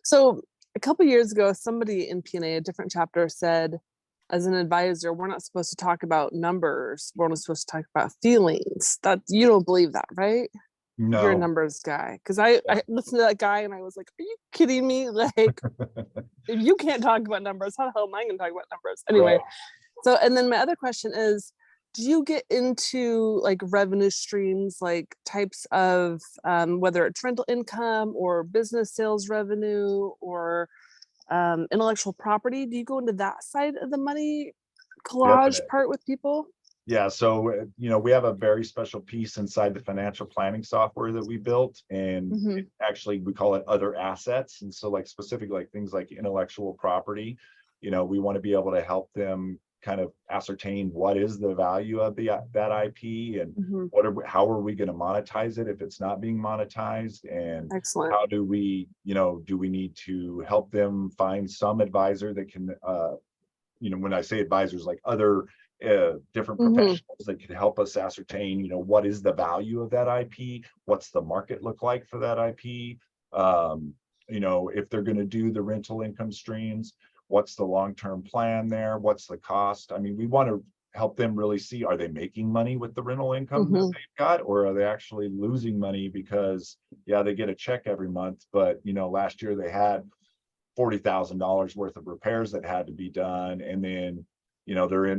So a couple years ago, somebody in PNA, a different chapter, said, as an advisor, we're not supposed to talk about numbers. We're only supposed to talk about feelings. That you don't believe that, right? No. You're a numbers guy. Because I listened to that guy and I was like, are you kidding me? Like, if you can't talk about numbers, how the hell am I going to talk about numbers? Anyway, Right. So, and then my other question is, do you get into like revenue streams, like types of whether it's rental income or business sales revenue or intellectual property? Do you go into that side of the money collage Definitely. part with people? Yeah, so you know, we have a very special piece inside the financial planning software that we built, and actually we call it other assets. And so like specific, like things like intellectual property, you know, we want to be able to help them kind of ascertain what is the value of that IP, and how are we going to monetize it if it's not being monetized, and Excellent. how do we, you know, do we need to help them find some advisor that can, you know, when I say advisors, like other different professionals that could help us ascertain, you know, what is the value of that IP, what's the market look like for that IP, you know, if they're going to do the rental income streams, what's the long-term plan there? What's the cost? I mean, we want to help them really see, are they making money with the rental income that they've got, or are they actually losing money because, yeah, they get a check every month, but last year they had $40,000 worth of repairs that had to be done, and then they're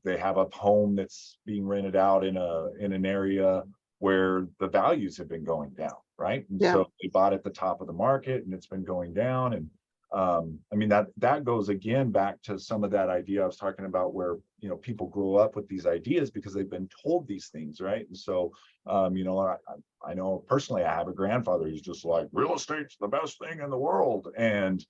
they have a home that's being rented out in an area where the values have been going down, right? And Yeah. so they bought at the top of the market and it's been going down. And I mean, that goes again back to some of that idea I was talking about, where people grow up with these ideas because they've been told these things, right? And so I know personally, I have a grandfather who's just like, real estate's the best thing in the world, and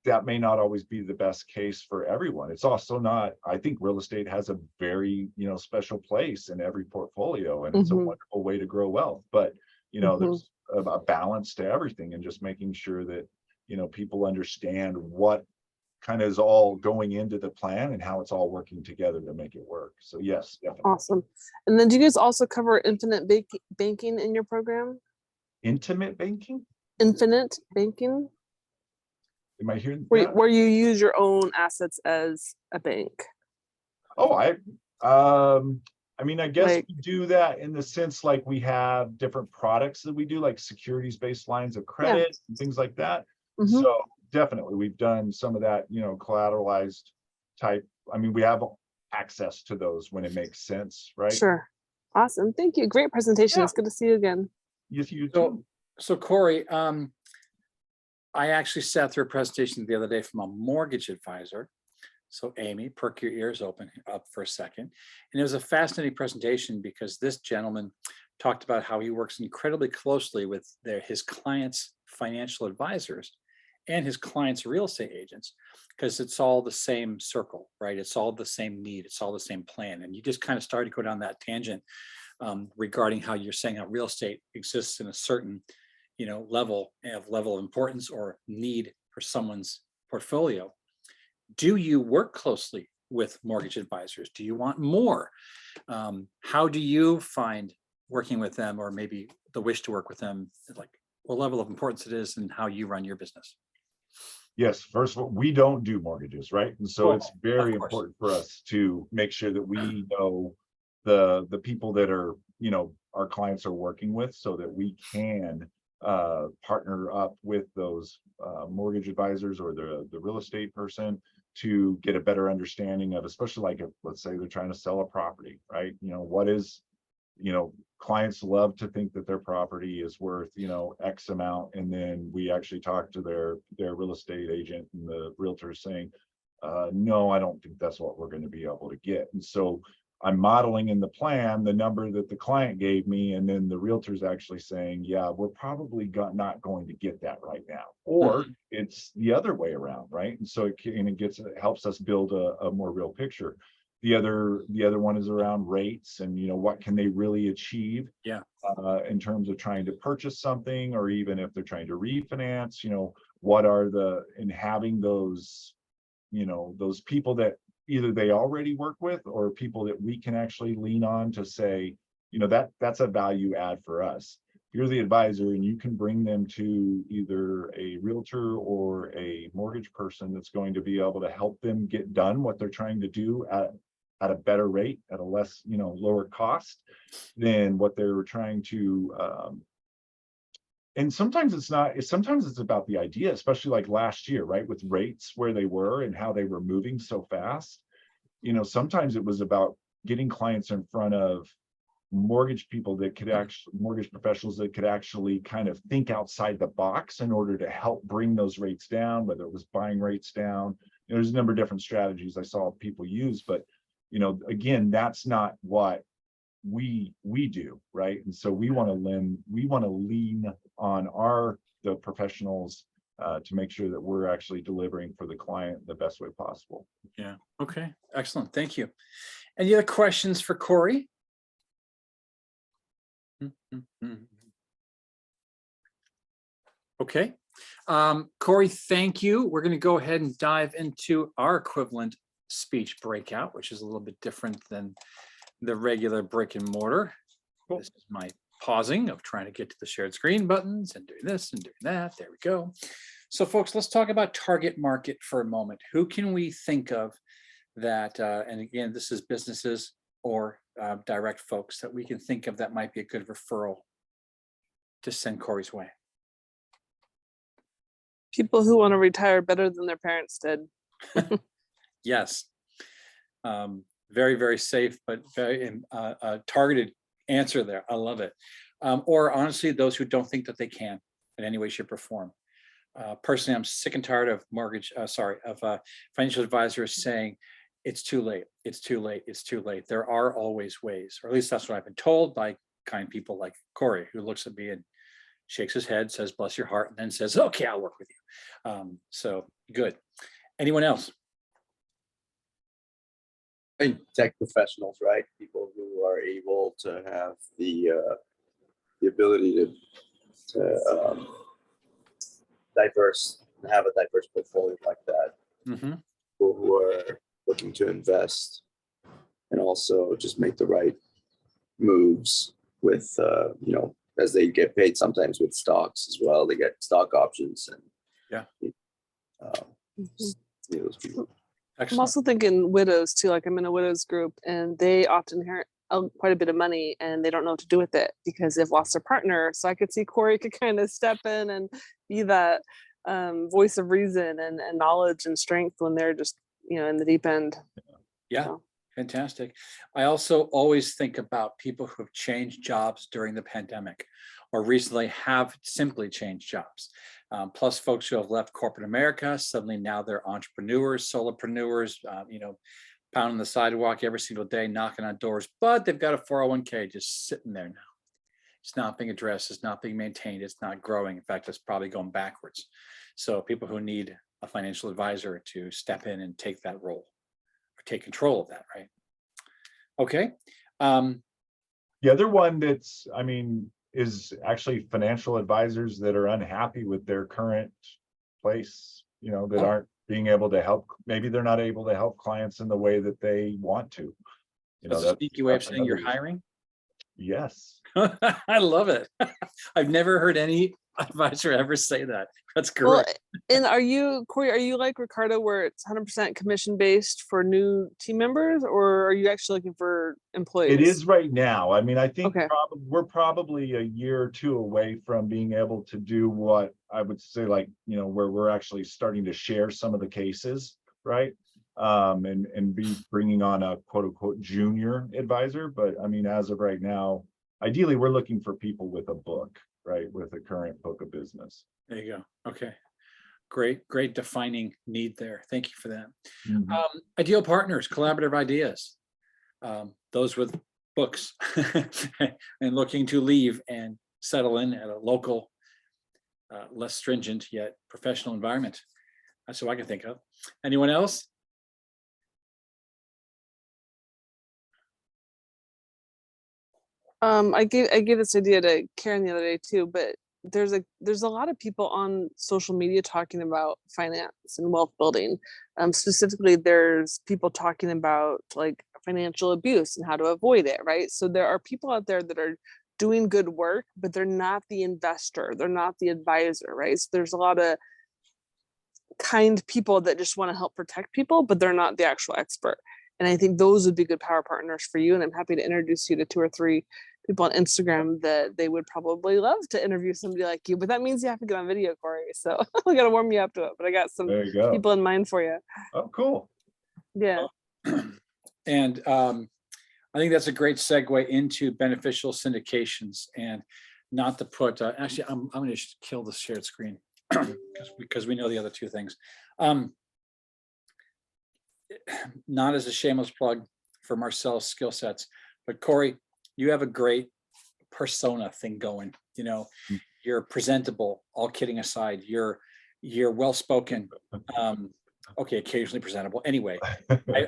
that may not always be the best case for everyone. It's also not, I think real estate has a very, special place in every portfolio, and it's a wonderful way to grow wealth. But, there's a balance to everything, and just making sure that, people understand what kind of is all going into the plan and how it's all working together to make it work. So yes, definitely. Awesome. And then do you guys also cover infinite banking in your program? Intimate banking? Infinite banking? Am I hearing Where, that? where you use your own assets as a bank? Oh, I mean, I guess we do that in the sense, like, we have different products that we do, like securities-based lines of credit and things like that. So definitely we've done some of that, collateralized type. I mean, we have access to those when it makes sense, right? Sure. Awesome. Thank you. Great presentation. Yeah. It's good to see you again. Yes, you too. So Corey, I actually sat through a presentation the other day from a mortgage advisor. So Amy, perk your ears up for a second. And it was a fascinating presentation because this gentleman talked about how he works incredibly closely with his clients' financial advisors and his clients' real estate agents, because it's all the same circle, right? It's all the same need. It's all the same plan. And you just kind of started to go down that tangent regarding how you're saying how real estate exists in a certain level of importance or need for someone's portfolio. Do you work closely with mortgage advisors? Do you want more? How do you find working with them, or maybe the wish to work with them, like what level of importance it is and how you run your business? Yes, first of all, we don't do mortgages, right? And so it's very important for us to make sure that we know the people that are, our clients are working with, so that we can partner up with those mortgage advisors or the real estate person to get a better understanding of, especially like if, let's say, they're trying to sell a property, right? What is, clients love to think that their property is worth, X amount. And then we actually talk to their real estate agent and the realtor saying, no, I don't think that's what we're going to be able to get. And so I'm modeling in the plan the number that the client gave me, and then the realtor's actually saying, yeah, we're probably not going to get that right now, or it's the other way around, right? And so it helps us build a more real picture. The other one is around rates and what can they really achieve in terms of trying to purchase something, or even if they're trying to refinance, what are and having those those people that either they already work with, or people that we can actually lean on to say, that's a value add for us. You're the advisor, and you can bring them to either a realtor or a mortgage person that's going to be able to help them get done what they're trying to do at a better rate, at a less, lower cost than what they were trying to. And sometimes it's not, sometimes it's about the idea, especially like last year, right? With rates where they were and how they were moving so fast. Sometimes it was about getting clients in front of mortgage people that could actually, mortgage professionals that could actually kind of think outside the box in order to help bring those rates down, whether it was buying rates down. There's a number of different strategies I saw people use, but again, that's not what we do, right? And so we want to lean on the professionals to make sure that we're actually delivering for the client the best way possible. Yeah. Okay. Excellent. Thank you. Any other questions for Corey? Okay. Corey, thank you. We're going to go ahead and dive into our equivalent speech breakout, which is a little bit different than the regular brick and mortar. Cool. This is my pausing of trying to get to the shared screen buttons and doing this and doing that. There we go. So folks, let's talk about target market for a moment. Who can we think of that, and again, this is businesses or direct folks that we can think of that might be a good referral to send Corey's way? People who want to retire better than their parents did. Yes. Very, very safe, but very targeted answer there. I love it. Or honestly, those who don't think that they can in any way, shape, or form. Personally, I'm sick and tired of financial advisors saying it's too late, it's too late, it's too late. There are always ways, or at least that's what I've been told by kind people like Corey, who looks at me and shakes his head, says, bless your heart, and then says, okay, I'll work with you. So good. Anyone else? I think tech professionals, right? People who are able to have the ability to have a diverse portfolio like that. Mm-hmm. People who are looking to invest and also just make the right moves with, as they get paid sometimes with stocks as well. They get stock options and those people. I'm Excellent. also thinking widows too. Like I'm in a widows group and they often inherit quite a bit of money and they don't know what to do with it because they've lost their partner. So I could see Corey could kind of step in and be that voice of reason and knowledge and strength when they're just, in the deep end. Yeah. So. Fantastic. I also always think about people who have changed jobs during the pandemic or recently have simply changed jobs. Plus folks who have left corporate America, suddenly now they're entrepreneurs, solopreneurs, pounding the sidewalk every single day, knocking on doors, but they've got a 401k just sitting there now. It's not being addressed, it's not being maintained, it's not growing. In fact, it's probably going backwards. So people who need a financial advisor to step in and take that role. Take control of that, right? Okay. The other one that's, is actually financial advisors that are unhappy with their current place, that aren't being able to help. Maybe they're not able to help clients in the way that they want to. That's a sneaky way of saying you're hiring? Yes. I love it. I've never heard any advisor ever say that. That's great. Well, and Corey, are you like Ricardo where it's 100% commission based for new team members, or are you actually looking for employees? It is right now. I think Okay. we're probably a year or two away from being able to do what I would say, like, where we're actually starting to share some of the cases, right? And be bringing on a quote unquote junior advisor. But as of right now, ideally we're looking for people with a book, right? With a current book of business. There you go. Okay. Great defining need there. Thank you for that. Mm-hmm. Ideal partners, collaborative ideas. Those with books and looking to leave and settle in at a local, less stringent yet professional environment. That's what I can think of. Anyone else? I gave this idea to Karen the other day too, but there's a lot of people on social media talking about finance and wealth building. Specifically, there's people talking about like financial abuse and how to avoid it, right? So there are people out there that are doing good work, but they're not the investor, they're not the advisor, right? So there's a lot of kind people that just want to help protect people, but they're not the actual expert. And I think those would be good power partners for you. And I'm happy to introduce you to 2 or 3 people on Instagram that they would probably love to interview somebody like you. But that means you have to get on video, Corey. So we got to warm you up to it. But I got some people in mind for you. Oh, cool. Yeah. And I think that's a great segue into beneficial syndications, and not to put, actually, I'm going to kill the shared screen because we know the other 2 things. Not as a shameless plug for Marcel's skill sets, but Corey, you have a great persona thing going. You're presentable, all kidding aside. You're well-spoken. Okay, occasionally presentable. Anyway,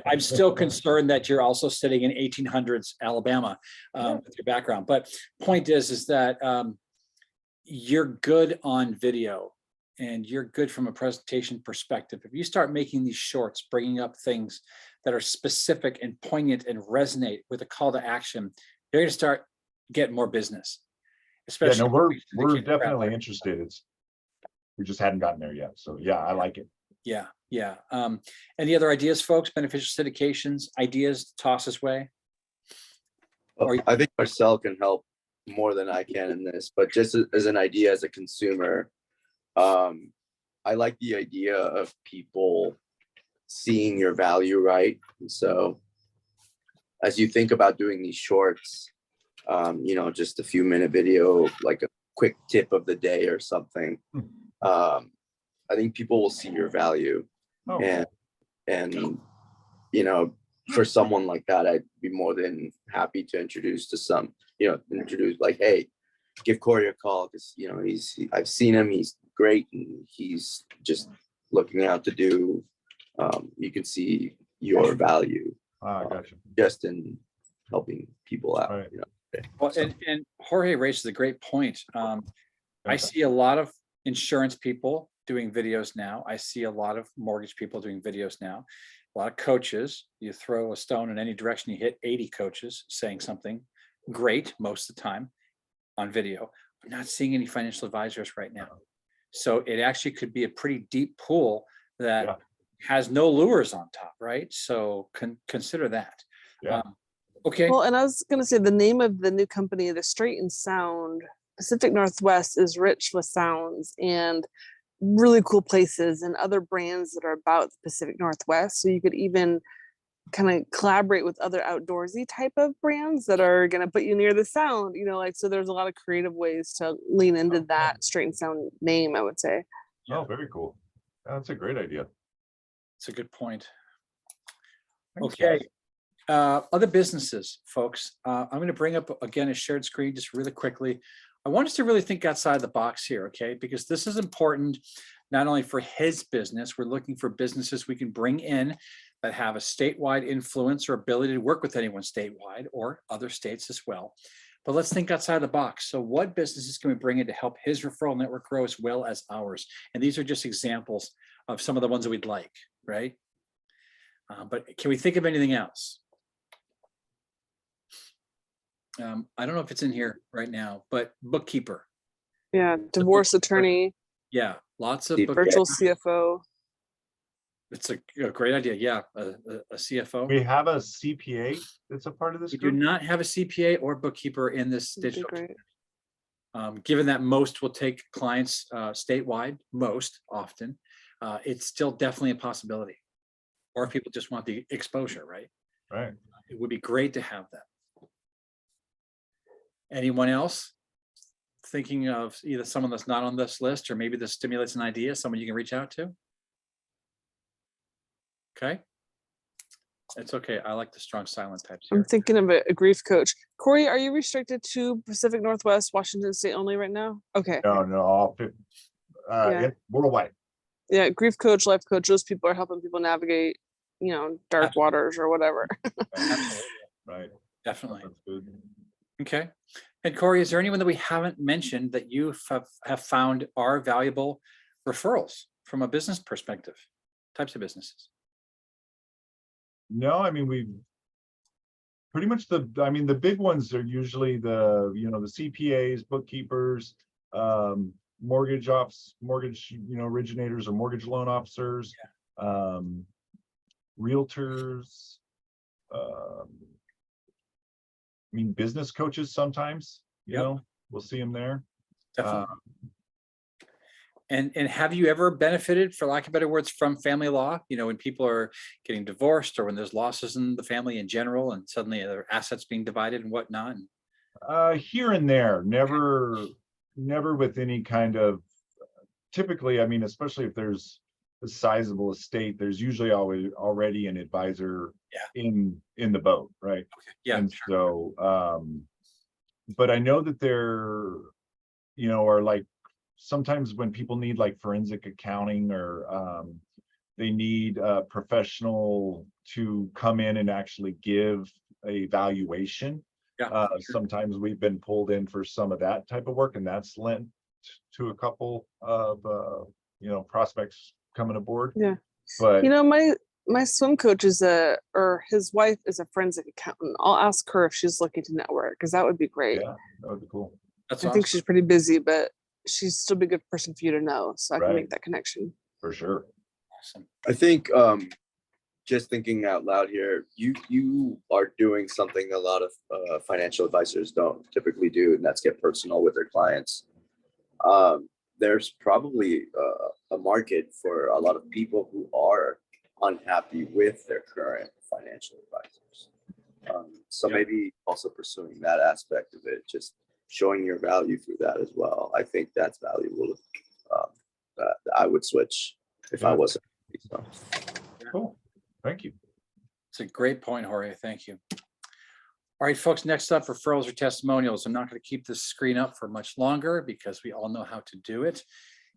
I'm still concerned that you're also sitting in 1800s Alabama with your background. But point is that you're good on video and you're good from a presentation perspective. If you start making these shorts, bringing up things that are specific and poignant and resonate with a call to action, you're going to start getting more business. Especially, we're definitely interested. we just hadn't gotten there yet. So yeah, I like it. Yeah, yeah. Any other ideas, folks? Beneficial syndications, ideas to toss this way? Or- I think Marcel can help more than I can in this, but just as an idea as a consumer, I like the idea of people seeing your value, right? And so as you think about doing these shorts, just a few minute video, like a quick tip of the day or something, I think people will see your value. Oh, And for someone like that, I'd be more than happy to introduce like, hey, give Corey a call, because I've seen him, he's great, and he's just looking out to do, you can see your value gotcha. just in helping people out. Right. Well, and Jorge raises a great point. I see a lot of insurance people doing videos now. I see a lot of mortgage people doing videos now. A lot of coaches. You throw a stone in any direction, you hit 80 coaches saying something great most of the time on video. I'm not seeing any financial advisors right now. So it actually could be a pretty deep pool that has no lures on top, right? So consider that. Yeah. Okay. Well, and I was going to say the name of the new company, the Straight and Sound Pacific Northwest, is rich with sounds and really cool places and other brands that are about the Pacific Northwest. So you could even kind of collaborate with other outdoorsy type of brands that are going to put you near the sound, so there's a lot of creative ways to lean into that Straight and Sound name, I would say. Oh, very cool. That's a great idea. It's a good point. Thanks, Okay. guys. Other businesses, folks. I'm going to bring up again a shared screen just really quickly. I want us to really think outside the box here, okay? Because this is important not only for his business, we're looking for businesses we can bring in that have a statewide influence or ability to work with anyone statewide or other states as well. But let's think outside the box. So what businesses can we bring in to help his referral network grow as well as ours? And these are just examples of some of the ones that we'd like, right? But can we think of anything else? I don't know if it's in here right now, but bookkeeper. Yeah, divorce attorney, Yeah, lots of virtual CFO. It's a great idea. Yeah, a CFO. We have a CPA that's a part of this We do group. not have a CPA or bookkeeper in this That'd be digital. great. Given that most will take clients statewide, most often, it's still definitely a possibility. Or if people just want the exposure, right? Right. It would be great to have that. Anyone else thinking of either someone that's not on this list, or maybe this stimulates an idea, someone you can reach out to? Okay. It's okay. I like the strong silent types I'm here. thinking of a grief coach. Corey, are you restricted to Pacific Northwest, Washington State only right now? Okay. No, worldwide. Yeah, grief coach, life coach, those people are helping people navigate, dark waters or whatever. Absolutely. Right. Definitely. That's good. Okay. And Corey, is there anyone that we haven't mentioned that you have found are valuable referrals from a business perspective, types of businesses? No, I mean, we pretty much the big ones are usually the CPAs, bookkeepers, mortgage originators or mortgage loan officers, realtors, business coaches sometimes, we'll see them there. Definitely. And have you ever benefited, for lack of better words, from family law? When people are getting divorced or when there's losses in the family in general and suddenly their assets being divided and whatnot? Here and there, never with any kind of, typically, especially if there's a sizable estate, there's usually already an advisor in the boat, right? Okay. Yeah. And sure. so, but I know that there, are like, sometimes when people need like forensic accounting or they need a professional to come in and actually give a valuation. Yeah. Sometimes we've been pulled in for some of that type of work, and that's lent to a couple of prospects coming aboard. Yeah. But my swim coach is his wife is a forensic accountant. I'll ask her if she's looking to network, because that would be great. yeah, that would be cool. That's I awesome. think she's pretty busy, but she'd still be a good person for you to know, so I can Right. make that connection. For sure. Awesome. I think just thinking out loud here, you are doing something a lot of financial advisors don't typically do, and that's get personal with their clients. There's probably a market for a lot of people who are unhappy with their current financial advisors. So Yep. maybe also pursuing that aspect of it, just showing your value through that as well. I think that's valuable. That I would switch if I Yeah. wasn't. So. Cool. Thank you. It's a great point, Jorge. Thank you. All right, folks, next up, referrals or testimonials. I'm not going to keep this screen up for much longer because we all know how to do it.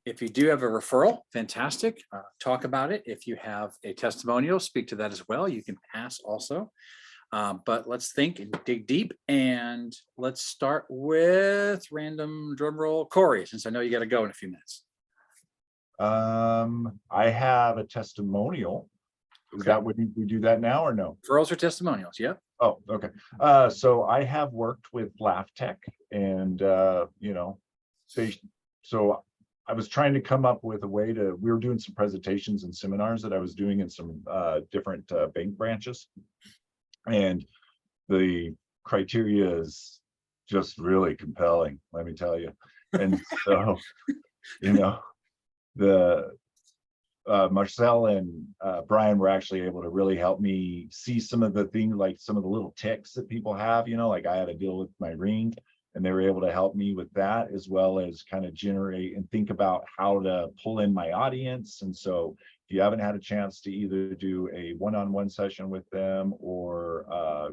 If you do have a referral, fantastic. Talk about it. If you have a testimonial, speak to that as well. You can pass also. But let's think and dig deep. And let's start with random drum roll. Corey, since I know you got to go in a few minutes. I have a testimonial. Is Okay. that what we do that now or no? Referrals or testimonials? Yep. Oh, okay. So I have worked with Laugh Tech, and you know, so I was trying to come up with a way to. We were doing some presentations and seminars that I was doing in some different bank branches, and the criteria is just really compelling, let me tell you. And so, you know, the Marcel and Brian were actually able to really help me see some of the things, like some of the little ticks that people have, you know, like I had to deal with my ring, and they were able to help me with that, as well as kind of generate and think about how to pull in my audience. And so if you haven't had a chance to either do a one-on-one session with them or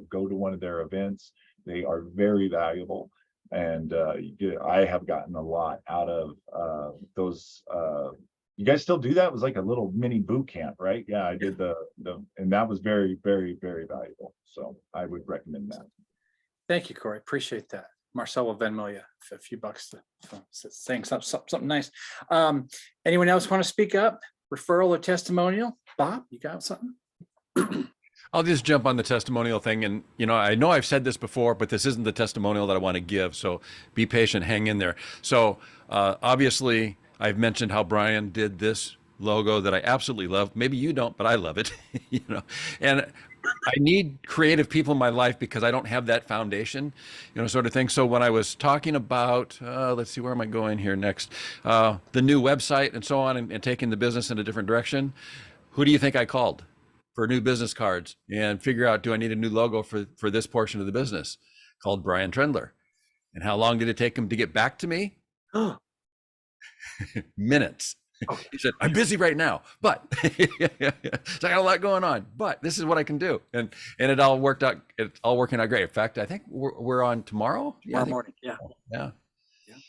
go to one of their events, they are very valuable. And I have gotten a lot out of those. You guys still do that? It was like a little mini boot camp, right? Yeah, I did and that was very, very, very valuable. So I would recommend that. Thank you, Corey. Appreciate that. Marcel will Venmo you a few bucks for saying something nice. Anyone else want to speak up? Referral or testimonial? Bob, you got something? I'll just jump on the testimonial thing. And, you know I've said this before, but this isn't the testimonial that I want to give. So be patient, hang in there. So obviously, I've mentioned how Brian did this logo that I absolutely love. Maybe you don't, but I love it. You know, and I need creative people in my life because I don't have that foundation, you know, sort of thing. So when I was talking about, let's see, where am I going here next? The new website and so on, and taking the business in a different direction. Who do you think I called for new business cards and figure out, do I need a new logo for this portion of the business? Called Brian Trendler. And how long did it take him to get back to me? Minutes. He said, I'm busy right now, but so I got a lot going on, but this is what I can do. And it all worked out. It's all working out great. In fact, I think we're on tomorrow. Tomorrow morning. Yeah. Yeah.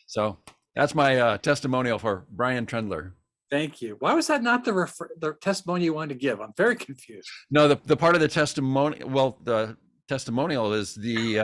So that's my testimonial for Brian Trendler. Thank you. Why was that not the testimony you wanted to give? I'm very confused. No, the part of the testimony, well, the testimonial is the,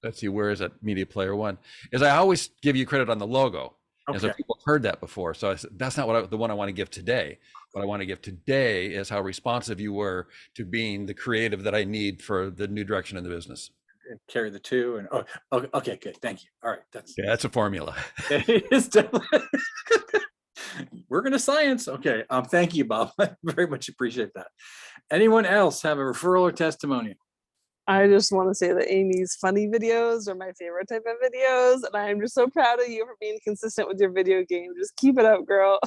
let's see, where is it? Media Player One, is I always give you credit on the logo. Okay. And so people have heard that before. So I said, that's not the one I want to give today. What I want to give today is how responsive you were to being the creative that I need for the new direction in the business. And carry the two and okay, good. Thank you. All right. That's a formula. It is definitely. We're going to science. Okay. Thank you, Bob. I very much appreciate that. Anyone else have a referral or testimonial? I just want to say that Amy's funny videos are my favorite type of videos. And I'm just so proud of you for being consistent with your video game. Just keep it up, girl.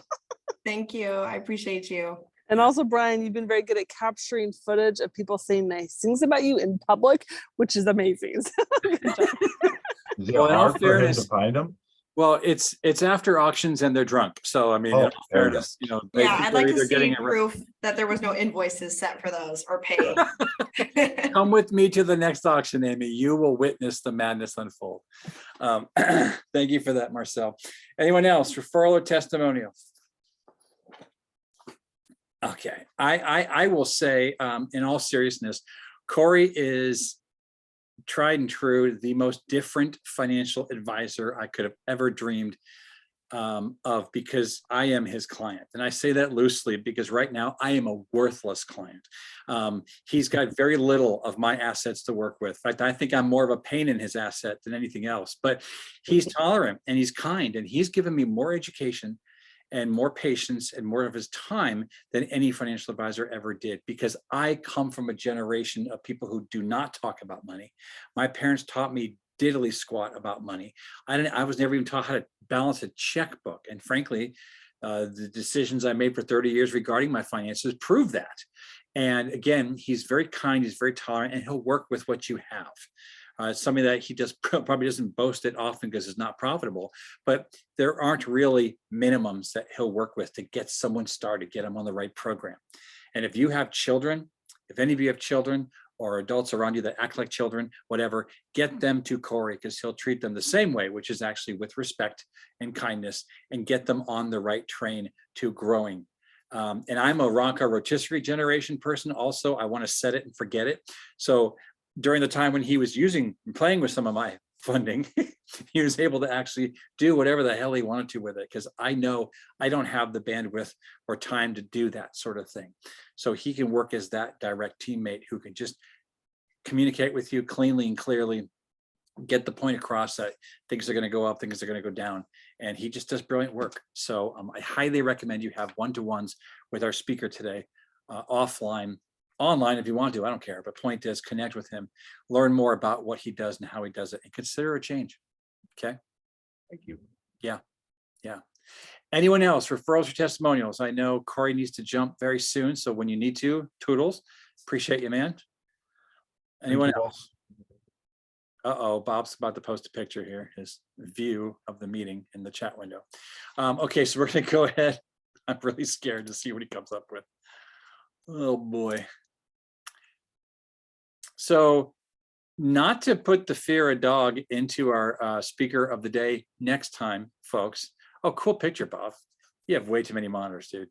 Thank you. I appreciate you. And also, Brian, you've been very good at capturing footage of people saying nice things about you in public, which is amazing. Good job. Is it Well, in all hard for him fairness, to find them? Well, it's after auctions and they're drunk. So, I mean, in all fairness, you know, Yeah, I'd like to see getting proof that there was no invoices set for those or paid. Come with me to the next auction, Amy. You will witness the madness unfold. Thank you for that, Marcel. Anyone else? Referral or testimonial? Okay, I will say, in all seriousness, Corey is tried and true, the most different financial advisor I could have ever dreamed because I am his client. And I say that loosely because right now I am a worthless client. He's got very little of my assets to work with. In fact, I think I'm more of a pain in his asset than anything else, but he's tolerant and he's kind, and he's given me more education and more patience and more of his time than any financial advisor ever did, because I come from a generation of people who do not talk about money. My parents taught me diddly squat about money. I was never even taught how to balance a checkbook. And frankly, the decisions I made for 30 years regarding my finances prove that. And again, he's very kind, he's very tolerant, and he'll work with what you have. It's something that he just probably doesn't boast it often because it's not profitable, but there aren't really minimums that he'll work with to get someone started, get them on the right program. And if you have children, if any of you have children or adults around you that act like children, whatever, get them to Corey, because he'll treat them the same way, which is actually with respect and kindness, and get them on the right train to growing. And I'm a Ronca rotisserie generation person also. I want to set it and forget it. So during the time when he was playing with some of my funding, he was able to actually do whatever the hell he wanted to with it, because I know I don't have the bandwidth or time to do that sort of thing. So he can work as that direct teammate who can just communicate with you cleanly and clearly, get the point across that things are going to go up, things are going to go down. And he just does brilliant work. So I highly recommend you have one-to-ones with our speaker today, offline, online if you want to, I don't care. But point is, connect with him, learn more about what he does and how he does it, and consider a change. Okay. Thank you. Yeah. Yeah. Anyone else? Referrals or testimonials? I know Corey needs to jump very soon. So when you need to, toodles. Appreciate you, man. Anyone else? Uh-oh, Bob's about to post a picture here, his view of the meeting in the chat window. Okay, so we're going to go ahead. I'm really scared to see what he comes up with. Oh boy. So not to put the fear of dog into our speaker of the day next time, folks. Oh, cool picture, Bob. You have way too many monitors, dude.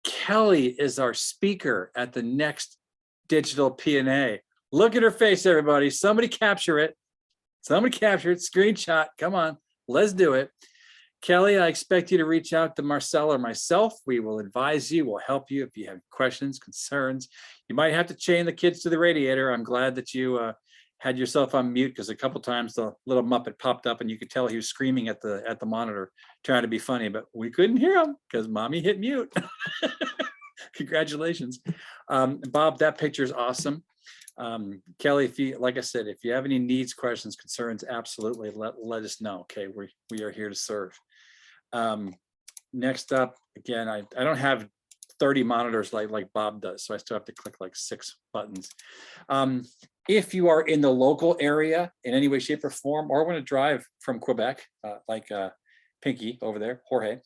Kelly is our speaker at the next Digital PNA. Look at her face, everybody. Somebody capture it. Somebody capture it. Screenshot. Come on. Let's do it. Kelly, I expect you to reach out to Marcel or myself. We will advise you. We'll help you if you have questions, concerns. You might have to chain the kids to the radiator. I'm glad that you had yourself on mute, because a couple times the little Muppet popped up and you could tell he was screaming at the monitor, trying to be funny, but we couldn't hear him because mommy hit mute. Congratulations. Bob, that picture is awesome. Kelly, if you, like I said, if you have any needs, questions, concerns, absolutely let us know. Okay, we are here to serve. Next up, again, I don't have 30 monitors like Bob does, so I still have to click like 6 buttons. If you are in the local area in any way, shape, or form, or want to drive from Quebec, like Pinky over there, Jorge,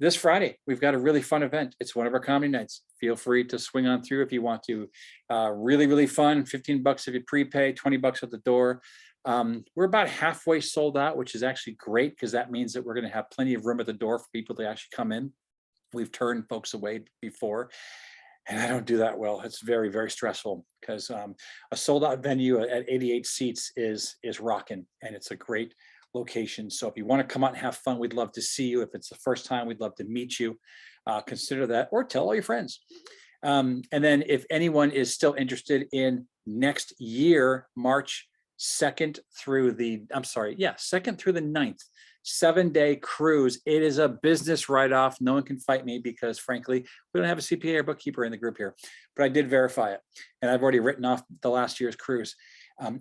this Friday, we've got a really fun event. It's one of our comedy nights. Feel free to swing on through if you want to. Really, really fun. 15 bucks if you prepay, 20 bucks at the door. We're about halfway sold out, which is actually great, because that means that we're going to have plenty of room at the door for people to actually come in. We've turned folks away before, and I don't do that well. It's very, very stressful, because a sold out venue at 88 seats is rocking, and it's a great location. So if you want to come out and have fun, we'd love to see you. If it's the first time, we'd love to meet you. Consider that, or tell all your friends. And then if anyone is still interested in next year, March 2nd through the 9th, 7-day cruise. It is a business write-off. No one can fight me, because frankly, we don't have a CPA or bookkeeper in the group here, but I did verify it, and I've already written off the last year's cruise.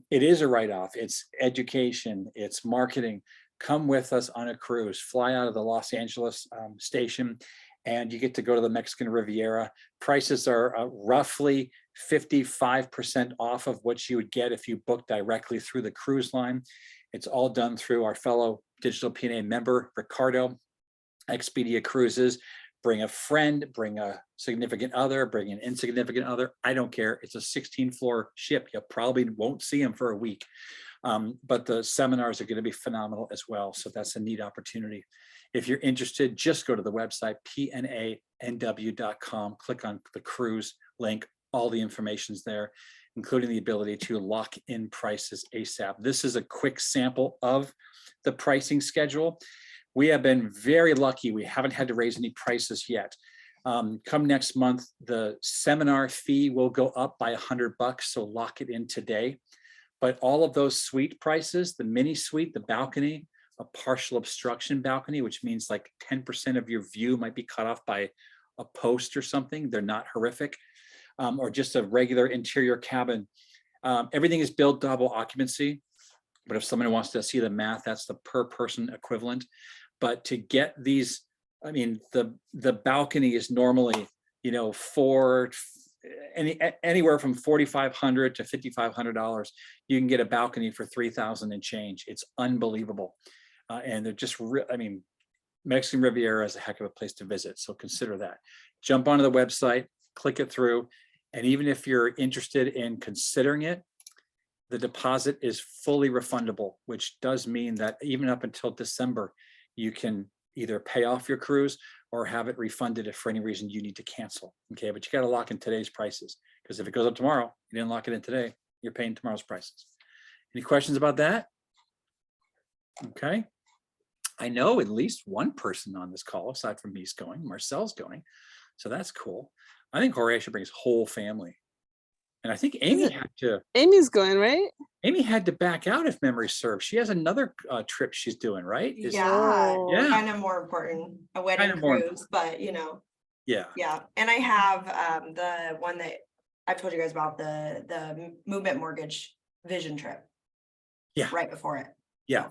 It is a write-off. It's education, it's marketing. Come with us on a cruise, fly out of the Los Angeles station, and you get to go to the Mexican Riviera. Prices are roughly 55% off of what you would get if you book directly through the cruise line. It's all done through our fellow Digital PNA member, Ricardo, Expedia Cruises. Bring a friend, bring a significant other, bring an insignificant other. I don't care. It's a 16-floor ship. You probably won't see them for a week. But the seminars are going to be phenomenal as well. So that's a neat opportunity. If you're interested, just go to the website, PNAnw.com, click on the cruise link. All the information's there, including the ability to lock in prices ASAP. This is a quick sample of the pricing schedule. We have been very lucky. We haven't had to raise any prices yet. Come next month, the seminar fee will go up by $100, so lock it in today. But all of those suite prices, the mini suite, the balcony, a partial obstruction balcony, which means like 10% of your view might be cut off by a post or something. They're not horrific, or just a regular interior cabin. Everything is billed double occupancy, but if someone wants to see the math, that's the per person equivalent. But to get these, I mean, the balcony is normally, you know, anywhere from $4,500 to $5,500. You can get a balcony for $3,000 and change. It's unbelievable, and they're just, I mean, Mexican Riviera is a heck of a place to visit. So consider that. Jump onto the website, click it through, and even if you're interested in considering it, the deposit is fully refundable, which does mean that even up until December, you can either pay off your cruise or have it refunded if for any reason you need to cancel. Okay, but you got to lock in today's prices, because if it goes up tomorrow, you didn't lock it in today, you're paying tomorrow's prices. Any questions about that? Okay. I know at least one person on this call, aside from me's going, Marcel's going. So that's cool. I think Jorge should bring his whole family. And I think Amy Amy's going, right? Amy had to back out if memory serves. She has another trip she's doing, right? Yeah, Yeah. kind of more important, a wedding Kind of more cruise, but you know, Yeah. yeah. And I have the one that I've told you guys about, the movement mortgage vision trip. Yeah. Right before it. Yeah.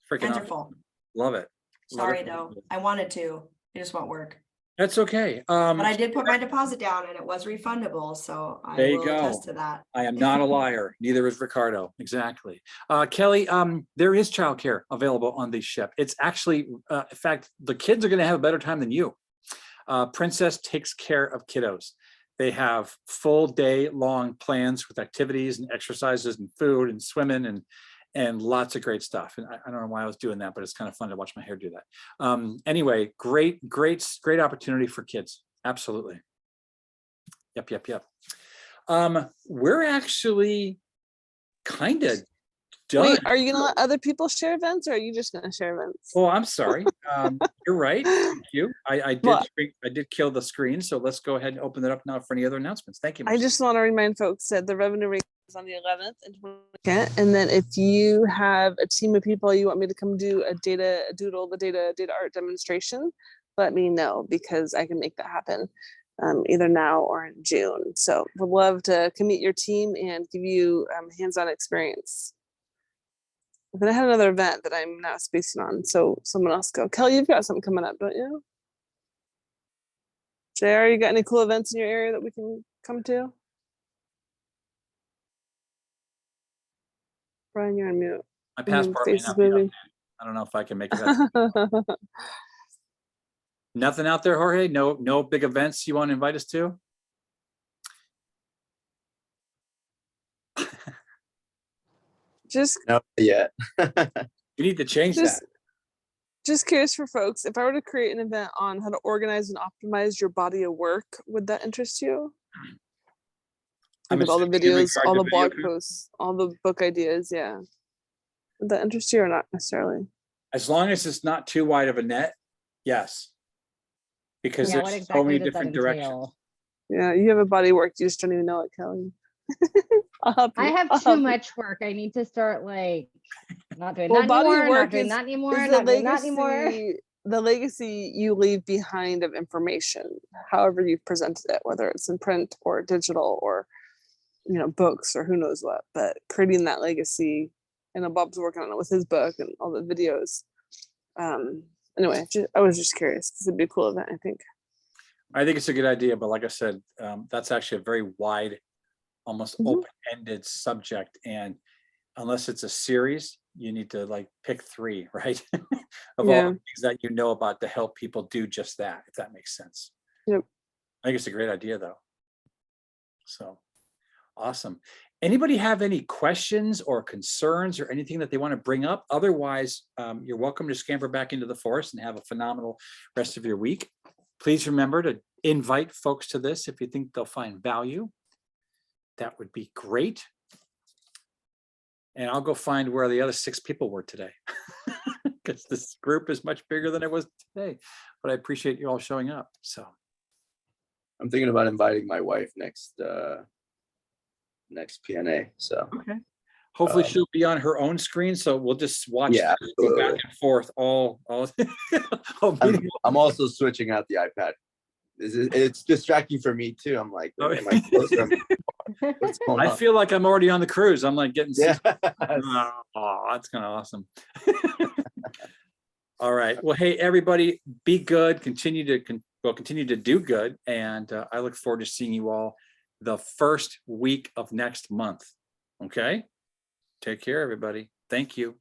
Freaking Hands are awesome. full. Love it. Love Sorry it. though, I wanted to, it just won't work. That's okay. But I did put my deposit down and it was refundable, so I There you will attest go. to that. I am not a liar. Neither is Ricardo. Exactly. Kelly, there is childcare available on the ship. It's actually, in fact, the kids are going to have a better time than you. Princess takes care of kiddos. They have full day long plans with activities and exercises and food and swimming and lots of great stuff. And I don't know why I was doing that, but it's kind of fun to watch my hair do that. Anyway, great opportunity for kids. Absolutely. Yep. We're actually kind of done. Wait, are you gonna let other people share events, or are you just gonna share events? Oh, I'm sorry. You're right. Thank you. I did kill the screen, so let's go ahead and open it up now for any other announcements. Thank you. I Marcia. just want to remind folks that the revenue rate is on the 11th and 22nd, and then if you have a team of people you want me to come do a data art demonstration, let me know, because I can make that happen either now or in June. So would love to meet your team and give you hands-on experience. Then I had another event that I'm not spacing on, so someone else go. Kelly, you've got something coming up, don't you? JR, you got any cool events in your area that we can come to? Brian, you're on mute. My passport may not be up. I don't know if I can make it. Nothing out there, Jorge? No big events you want to invite us to? Just Not yet. You need to change that. Just curious for folks, if I were to create an event on how to organize and optimize your body of work, would that interest you? I'm With all the assuming in videos, regard all to the blog video posts, all the book ideas, yeah. Would that interest you or not necessarily? As long as it's not too wide of a net, yes. Because Yeah, what there's so exactly many does that different directions. entail? Yeah, you have a body of work, you just don't even know it, Kelly. I'll help you. I have I'll too help you. much work. I need to start like not doing Well, that body of anymore, work not doing is- that anymore, is not doing that anymore. the legacy you leave behind of information, however you've presented it, whether it's in print or digital or, you know, books or who knows what, but creating that legacy. I know Bob's working on it with his book and all the videos. Anyway, I was just curious. This would be a cool event, I think. I think it's a good idea, but like I said, that's actually a very wide, almost open-ended subject. And unless it's a series, you need to like pick 3, right? Of all the things that you know about to help people do just that, if that makes sense. Yep. I think it's a great idea though. So awesome. Anybody have any questions or concerns or anything that they want to bring up? Otherwise, you're welcome to scamper back into the forest and have a phenomenal rest of your week. Please remember to invite folks to this if you think they'll find value. That would be great. and I'll go find where the other 6 people were today. Because this group is much bigger than it was today, but I appreciate you all showing up. So I'm thinking about inviting my wife next PNA. So okay. Hopefully she'll be on her own screen, so we'll just watch yeah, go back and forth all I'm also switching out the iPad. It's distracting for me too. I'm like, Oh. am I close? What's going I on? feel like I'm already on the cruise. I'm like getting Yeah. oh, that's kind of awesome. All right. Well, hey, everybody, be good. Continue to do good. And I look forward to seeing you all the first week of next month. Okay. Take care, everybody. Thank you.